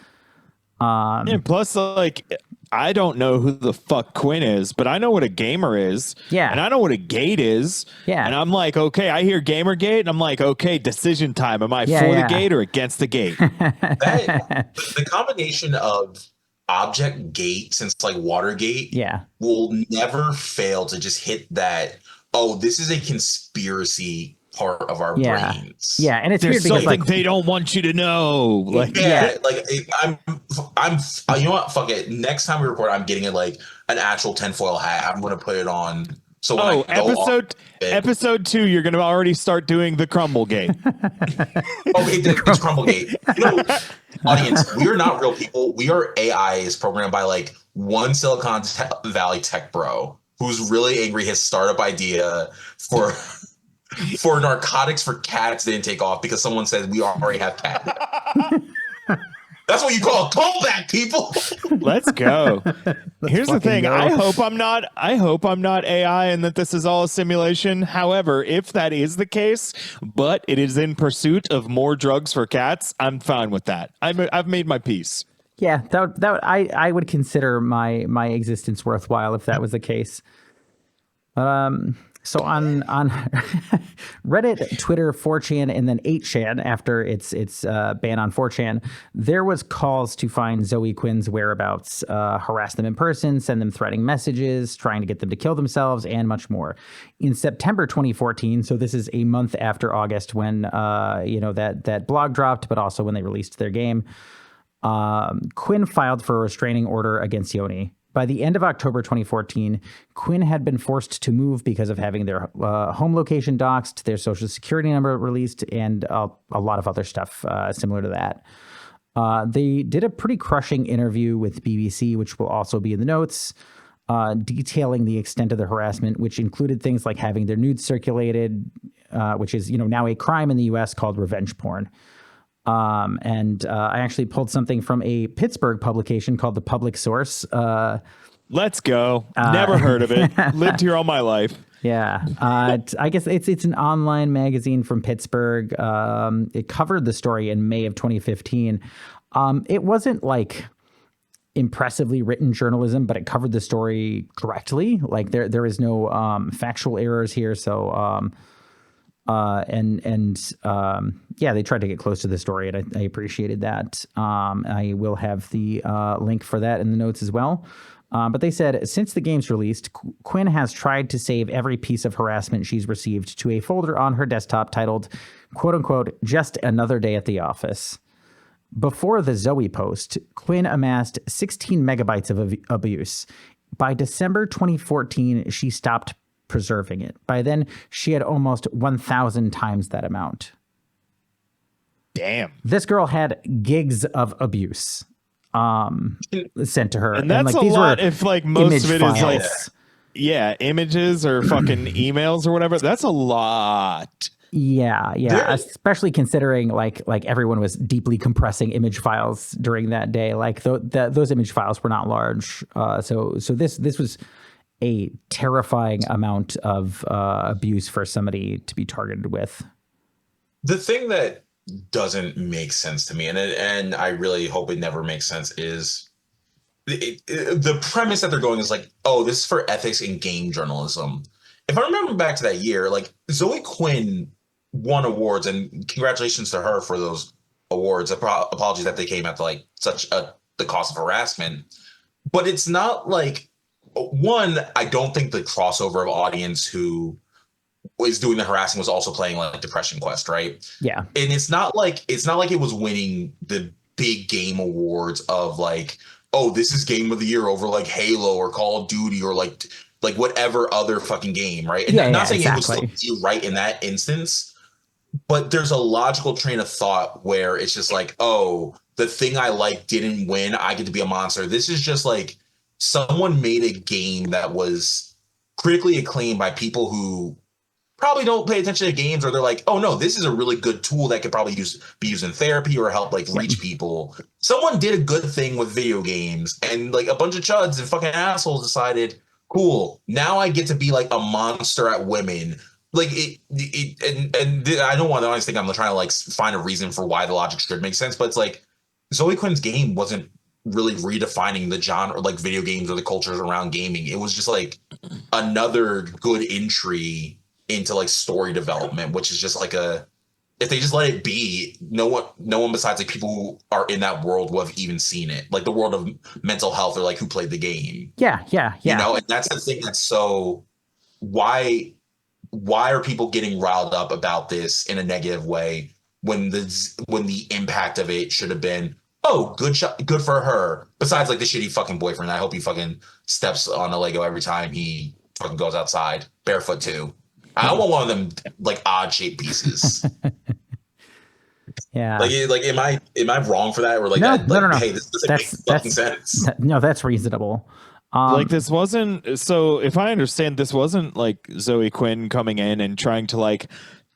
And plus, like, I don't know who the fuck Quinn is, but I know what a gamer is. Yeah. And I know what a gate is. Yeah. And I'm like, okay, I hear Gamergate, and I'm like, okay, decision time. Am I for the gate or against the gate? The combination of object gate since like Watergate will never fail to just hit that, oh, this is a conspiracy part of our brains. Yeah, and it's there's weird because something they don't want you to know. Like, I'm you know what? Fuck it. Next time we record, I'm getting it like an actual tinfoil hat. I'm gonna put it on So when I go episode 2, you're going to already start doing the Crumble Gate. It's Crumblegate. Audience, we are not real people. We are AIs programmed by like one Silicon Valley tech bro who's really angry. His startup idea for narcotics for cats didn't take off because someone said we already have catnip. That's what you call a callback, people. Let's go. Here's the thing. Go. I hope I'm not AI and that this is all a simulation. However, if that is the case, but it is in pursuit of more drugs for cats, I'm fine with that. I've made my peace. Yeah, I would consider my existence worthwhile if that was the case. So on Reddit, Twitter, 4chan, and then 8chan, after its ban on 4chan, there was calls to find Zoe Quinn's whereabouts, harass them in person, send them threatening messages, trying to get them to kill themselves, and much more. In September 2014, so this is a month after August when that blog dropped, but also when they released their game, Quinn filed for a restraining order against Yoni. By the end of October 2014, Quinn had been forced to move because of having their home location doxed, their social security number released, and a lot of other stuff similar to that. They did a pretty crushing interview with BBC, which will also be in the notes, detailing the extent of the harassment, which included things like having their nudes circulated, which is now a crime in the U.S. called revenge porn. I actually pulled something from a Pittsburgh publication called The Public Source. Let's go. Never heard of it. Lived here all my life. Yeah. I guess it's an online magazine from Pittsburgh. It covered the story in May of 2015. It wasn't like impressively written journalism, but it covered the story correctly. Like there is no factual errors here. So they tried to get close to the story, and I appreciated that. I will have the link for that in the notes as well. But they said, since the game's released, Quinn has tried to save every piece of harassment she's received to a folder on her desktop titled, quote unquote, just another day at the office. Before the Zoe post, Quinn amassed 16 megabytes of abuse. By December 2014, she stopped preserving it. By then, she had almost 1,000 times that amount. Damn. This girl had gigs of abuse sent to her. And that's these a lot were if most of it files. is like, images or fucking emails or whatever. That's a lot. Yeah. Especially considering like everyone was deeply compressing image files during that day. Like those image files were not large. So this was a terrifying amount of abuse for somebody to be targeted with. The thing that doesn't make sense to me, and I really hope it never makes sense, is the premise that they're going is like, oh, this is for ethics in game journalism. If I remember back to that year, like Zoe Quinn won awards, and congratulations to her for those awards. Apologies that they came at like the cost of harassment, but it's not like, one, I don't think the crossover of audience who was doing the harassing was also playing like Depression Quest, right? Yeah. And it's not like it was winning the big game awards of like, oh, this is game of the year over like Halo or Call of Duty or like whatever other fucking game, right? And I'm not saying exactly. It was still right in that instance, but there's a logical train of thought where it's just like, oh, the thing I like didn't win. I get to be a monster. This is just like someone made a game that was critically acclaimed by people who probably don't pay attention to games, or they're like, oh no, this is a really good tool that could probably be used in therapy or help like reach people. Someone did a good thing with video games, and like a bunch of chuds and fucking assholes decided, cool, now I get to be like a monster at women. Like and I don't want to always think I'm trying to like find a reason for why the logic should make sense, but it's like Zoe Quinn's game wasn't really redefining the genre, like video games or the cultures around gaming. It was just like another good entry into like story development, which is just like if they just let it be, no one besides like people who are in that world will have even seen it, like the world of mental health or like who played the game. Yeah. And that's the thing that's so, why are people getting riled up about this in a negative way when the impact of it should have been, oh, good for her. Besides like the shitty fucking boyfriend, I hope he fucking steps on a Lego every time he fucking goes outside barefoot too. I don't want one of them like odd shaped pieces. Yeah. Like, am I wrong for that? Or like No, that? no, Like, no, no. hey, this doesn't make fucking sense. No, that's reasonable. Like this wasn't, so if I understand, this wasn't like Zoe Quinn coming in and trying to like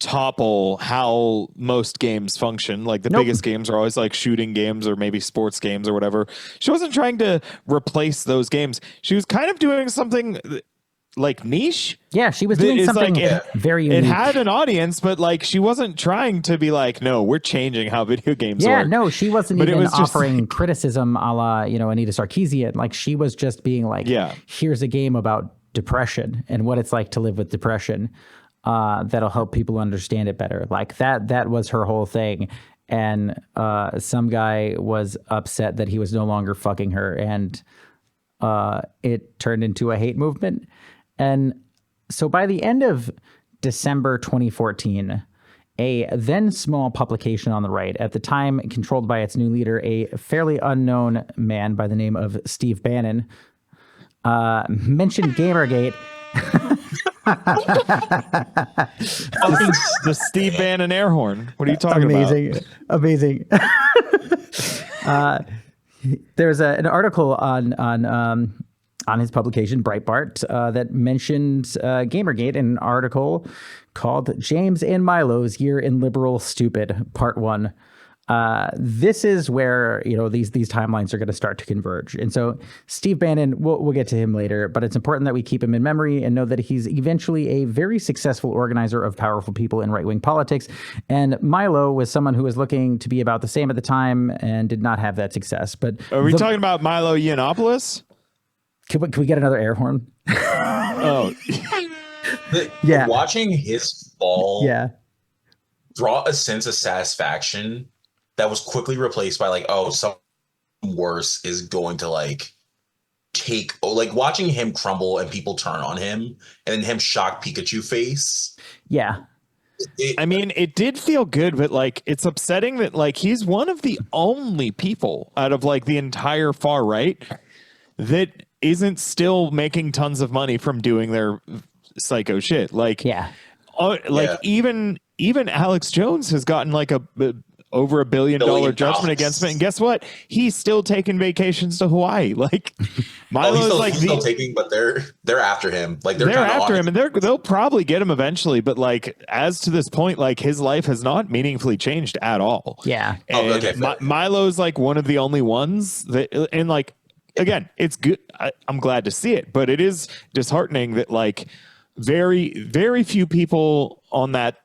topple how most games function. Like the Nope. biggest games are always like shooting games or maybe sports games or whatever. She wasn't trying to replace those games. She was kind of doing something like niche. Yeah, she was doing It's something like very unique. It had an audience, but like she wasn't trying to be like, no, we're changing how video games work. No, she wasn't But it even was just offering like- criticism a la, Anita Sarkeesian. Like she was just being like, Yeah. here's a game about depression and what it's like to live with depression. That'll help people understand it better. Like that was her whole thing. And some guy was upset that he was no longer fucking her, and it turned into a hate movement. And so by the end of December 2014, a then small publication on the right, at the time controlled by its new leader, a fairly unknown man by the name of Steve Bannon, mentioned Gamergate. The Steve Bannon air horn. What are you talking Amazing. There's an article on his publication, Breitbart, that mentioned Gamergate in an article called James and Milo's Year in Liberal Stupid, Part 1. This is where, these timelines are going to start to converge. And so Steve Bannon, we'll get to him later, but it's important that we keep him in memory and know that he's eventually a very successful organizer of powerful people in right-wing politics. And Milo was someone who was looking to be about the same at the time and did not have that success. But Are we talking about Milo Yiannopoulos? Can we get another air horn? Oh, Yeah. Watching his fall Yeah. brought a sense of satisfaction that was quickly replaced by like, oh, something worse is going to like watching him crumble and people turn on him and then him shock Pikachu face. Yeah. I mean, it did feel good, but like it's upsetting that like he's one of the only people out of like the entire far right that isn't still making tons of money from doing their psycho shit. Like, Yeah. Even Alex Jones has gotten like over $1 billion judgment against him, and guess what? He's still taking vacations to Hawaii. Like Milo's he's still taking, but they're after him. Like they're after him, and they'll probably get him eventually. But like as to this point, like his life has not meaningfully changed at all. Yeah. And Milo's like one of the only ones that, and like again, it's good. I'm glad to see it, but it is disheartening that like very, very few people on that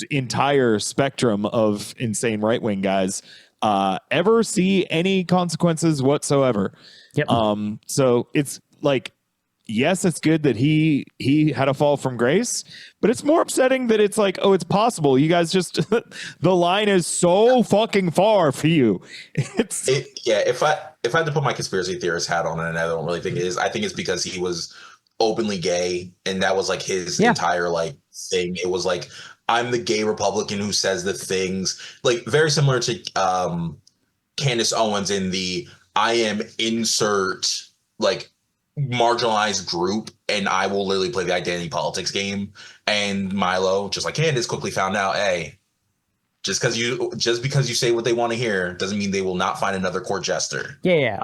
entire spectrum of insane right-wing guys ever see any consequences whatsoever. Yep. So it's like, yes, it's good that he had a fall from grace, but it's more upsetting that it's like, oh, it's possible. You guys just the line is so fucking far for you. If I had to put my conspiracy theorist hat on, and I don't really think it is, I think it's because he was openly gay, and that was like his entire like thing. It was like, I'm the gay Republican who says the things, like very similar to Candace Owens in the I am insert like marginalized group, and I will literally play the identity politics game. And Milo, just like Candace, quickly found out, hey, just because you say what they want to hear doesn't mean they will not find another court jester. Yeah.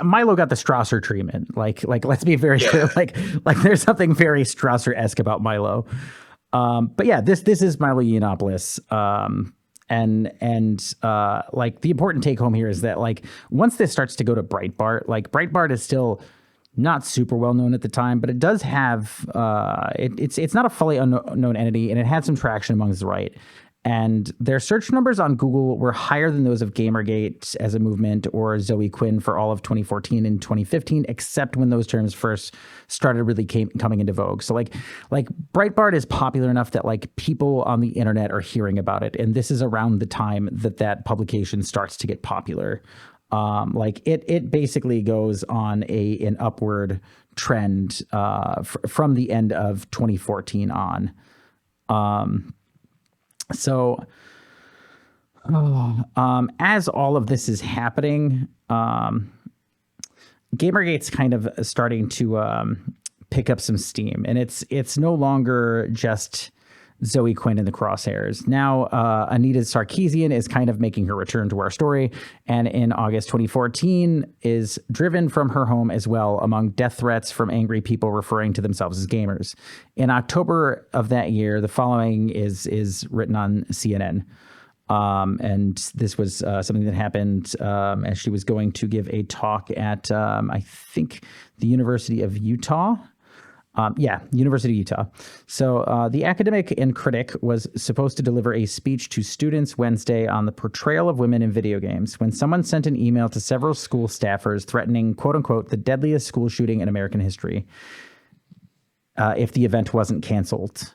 Milo got the Strasser treatment. Like let's be very clear. Like there's something very Strasser-esque about Milo. But yeah, this is Milo Yiannopoulos. And like the important take home here is that like once this starts to go to Breitbart, like Breitbart is still not super well known at the time, but it does have it's not a fully unknown entity, and it had some traction amongst the right. And their search numbers on Google were higher than those of Gamergate as a movement or Zoe Quinn for all of 2014 and 2015, except when those terms first started really coming into vogue. So like Breitbart is popular enough that like people on the internet are hearing about it. And this is around the time that publication starts to get popular. Like it basically goes on an upward trend from the end of 2014 on. So, as all of this is happening, Gamergate's kind of starting to pick up some steam, and it's no longer just Zoe Quinn in the crosshairs. Now, Anita Sarkeesian is kind of making her return to our story, and in August 2014 is driven from her home as well, among death threats from angry people referring to themselves as gamers. In October of that year, the following is written on CNN. And this was something that happened as she was going to give a talk at, I think, the University of Utah. University of Utah. So the academic and critic was supposed to deliver a speech to students Wednesday on the portrayal of women in video games when someone sent an email to several school staffers threatening, quote unquote, the deadliest school shooting in American history if the event wasn't canceled.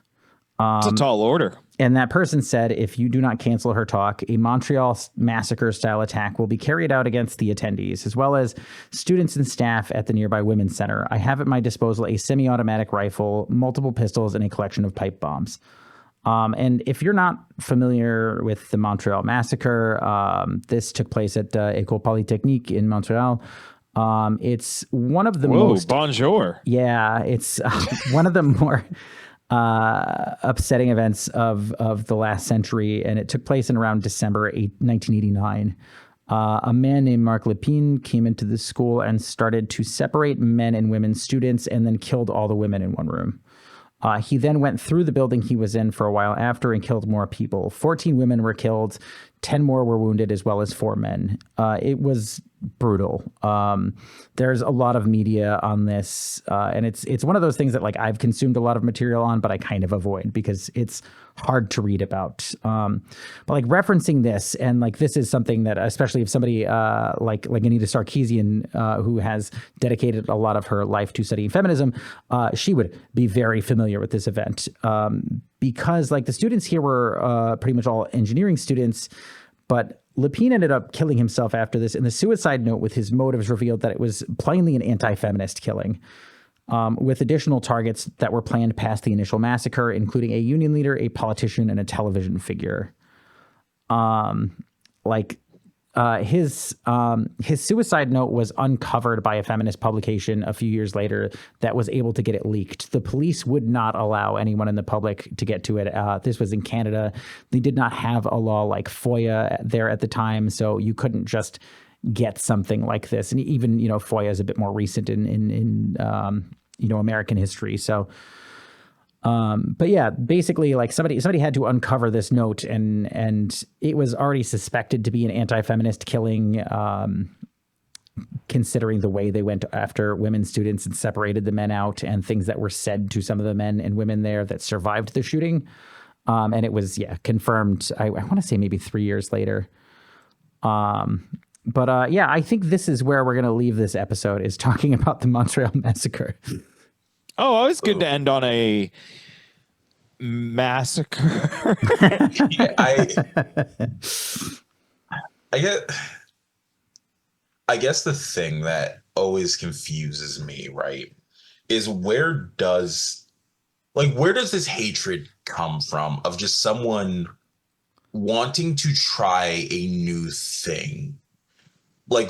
It's a tall order. And that person said, if you do not cancel her talk, a Montreal massacre style attack will be carried out against the attendees, as well as students and staff at the nearby Women's Center. I have at my disposal a semi-automatic rifle, multiple pistols, and a collection of pipe bombs. And if you're not familiar with the Montreal massacre, this took place at École Polytechnique in Montreal. It's one of the most... bonjour. Yeah, it's one of the more... upsetting events of the last century, and it took place in around December 1989. A man named Marc Lepine came into the school and started to separate men and women students and then killed all the women in one room. He then went through the building he was in for a while after and killed more people. 14 women were killed, 10 more were wounded, as well as 4 men. It was brutal. There's a lot of media on this, and it's one of those things that like I've consumed a lot of material on, but I kind of avoid because it's hard to read about. But like referencing this, and like this is something that, especially if somebody like Anita Sarkeesian, who has dedicated a lot of her life to studying feminism, she would be very familiar with this event, because like the students here were pretty much all engineering students, but Lepine ended up killing himself after this, and the suicide note with his motives revealed that it was plainly an anti-feminist killing, with additional targets that were planned past the initial massacre, including a union leader, a politician, and a television figure. His suicide note was uncovered by a feminist publication a few years later that was able to get it leaked. The police would not allow anyone in the public to get to it. This was in Canada. They did not have a law like FOIA there at the time, so you couldn't just get something like this. And even, FOIA is a bit more recent in American history. So, but yeah, basically like somebody had to uncover this note, and it was already suspected to be an anti-feminist killing, considering the way they went after women students and separated the men out and things that were said to some of the men and women there that survived the shooting. And it was, confirmed, I want to say maybe 3 years later. But I think this is where we're going to leave this episode, is talking about the Montreal massacre. Oh, always good to end on a massacre. I guess the thing that always confuses me, right, is where does this hatred come from of just someone wanting to try a new thing? Like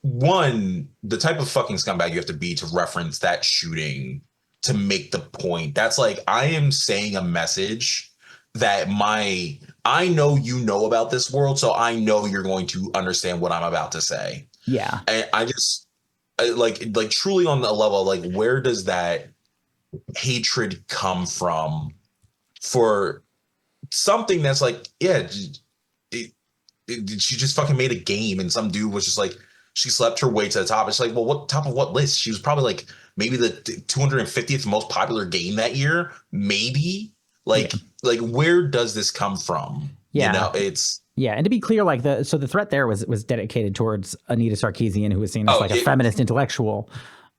one, the type of fucking scumbag you have to be to reference that shooting to make the point. That's like, I am saying a message that I know you know about this world, so I know you're going to understand what I'm about to say. Yeah. And I like truly on the level, like, where does that hatred come from for something that's like, she just fucking made a game and some dude was just like, she slept her way to the top. It's like, well, what top of what list? She was probably like maybe the 250th most popular game that year. Maybe like where does this come from? Yeah. It's. Yeah. And to be clear, like the threat there was dedicated towards Anita Sarkeesian, who was seen as a feminist intellectual.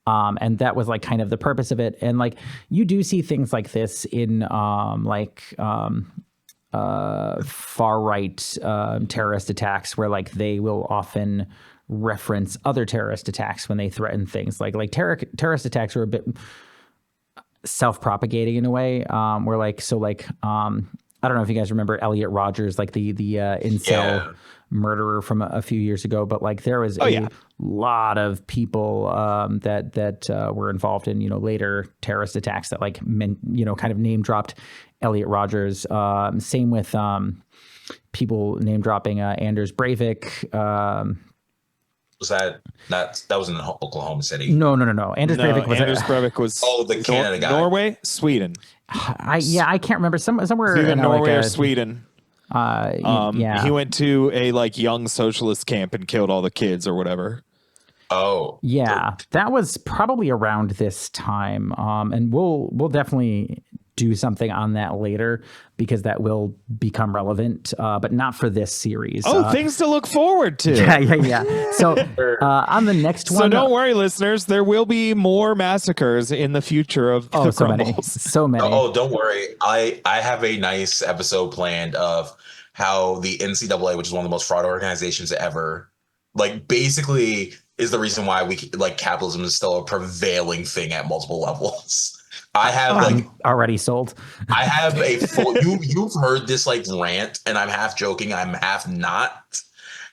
And that was like kind of the purpose of it. And like, you do see things like this in far right terrorist attacks, where like they will often reference other terrorist attacks when they threaten things. Like terrorist attacks are a bit self-propagating in a way, where I don't know if you guys remember Elliot Rogers, like the incel murderer from a few years ago, but like there was a lot of people that were involved in, later terrorist attacks that like kind of name dropped Elliot Rogers. Same with people name dropping Anders Breivik. Was that was in Oklahoma City? No. Anders Breivik was the Canada guy. Norway, Sweden. I can't remember somewhere either in Norway like or Sweden. He went to a like young socialist camp and killed all the kids or whatever. Oh, yeah, that was probably around this time. And we'll definitely do something on that later because that will become relevant, but not for this series. Things to look forward to. Yeah. So on the next one, so don't worry, listeners. There will be more massacres in the future of the Crumbles. So many. Oh, don't worry. I have a nice episode planned of how the NCAA, which is one of the most fraud organizations ever, like basically is the reason why capitalism is still a prevailing thing at multiple levels. I have already sold. I have a full. You've heard this like rant, and I'm half joking. I'm half not.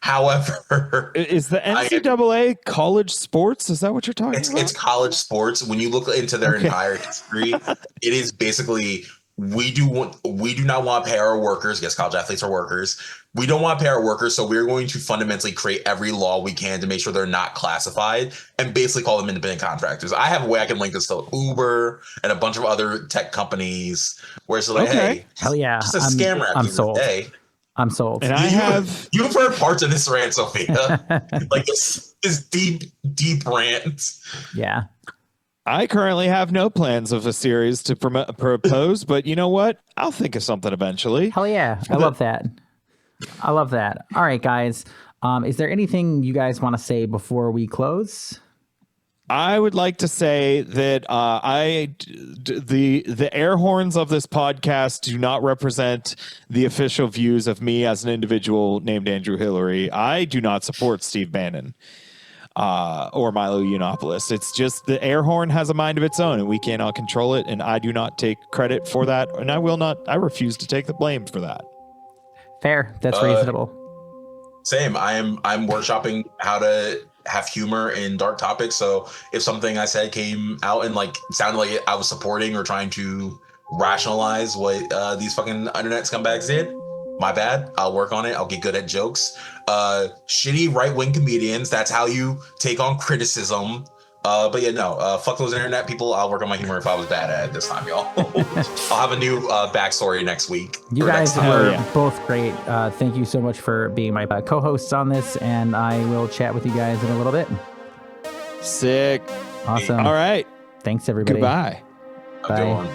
However, is the NCAA college sports? Is that what you're talking about? It's college sports. When you look into their entire history, it is basically we do not want to pay our workers. Yes, college athletes are workers. We don't want to pay our workers, so we're going to fundamentally create every law we can to make sure they're not classified and basically call them independent contractors. I have a way I can link this to Uber and a bunch of other tech companies where it's like, hey, hell yeah, just a scam rap. I'm sold. I'm sold. And you've heard parts of this rant, Sophia. Like this deep rant. Yeah. I currently have no plans of a series to propose, but you know what? I'll think of something eventually. Hell yeah. I love that. All right, guys. Is there anything you guys want to say before we close? I would like to say that the air horns of this podcast do not represent the official views of me as an individual named Andrew Hillary. I do not support Steve Bannon or Milo Yiannopoulos. It's just the air horn has a mind of its own, and we cannot control it. And I do not take credit for that, and I will not. I refuse to take the blame for that. Fair. That's reasonable. Same. I'm workshopping how to have humor in dark topics. So if something I said came out and like sounded like I was supporting or trying to rationalize what these fucking internet scumbags did, my bad. I'll work on it. I'll get good at jokes. Shitty right-wing comedians. That's how you take on criticism. But yeah, no, fuck those internet people. I'll work on my humor if I was bad at it this time, y'all. I'll have a new backstory next week. You guys were both great. Thank you so much for being my co-hosts on this, and I will chat with you guys in a little bit. Sick. Awesome. All right. Thanks, everybody. Goodbye. Bye. Good one.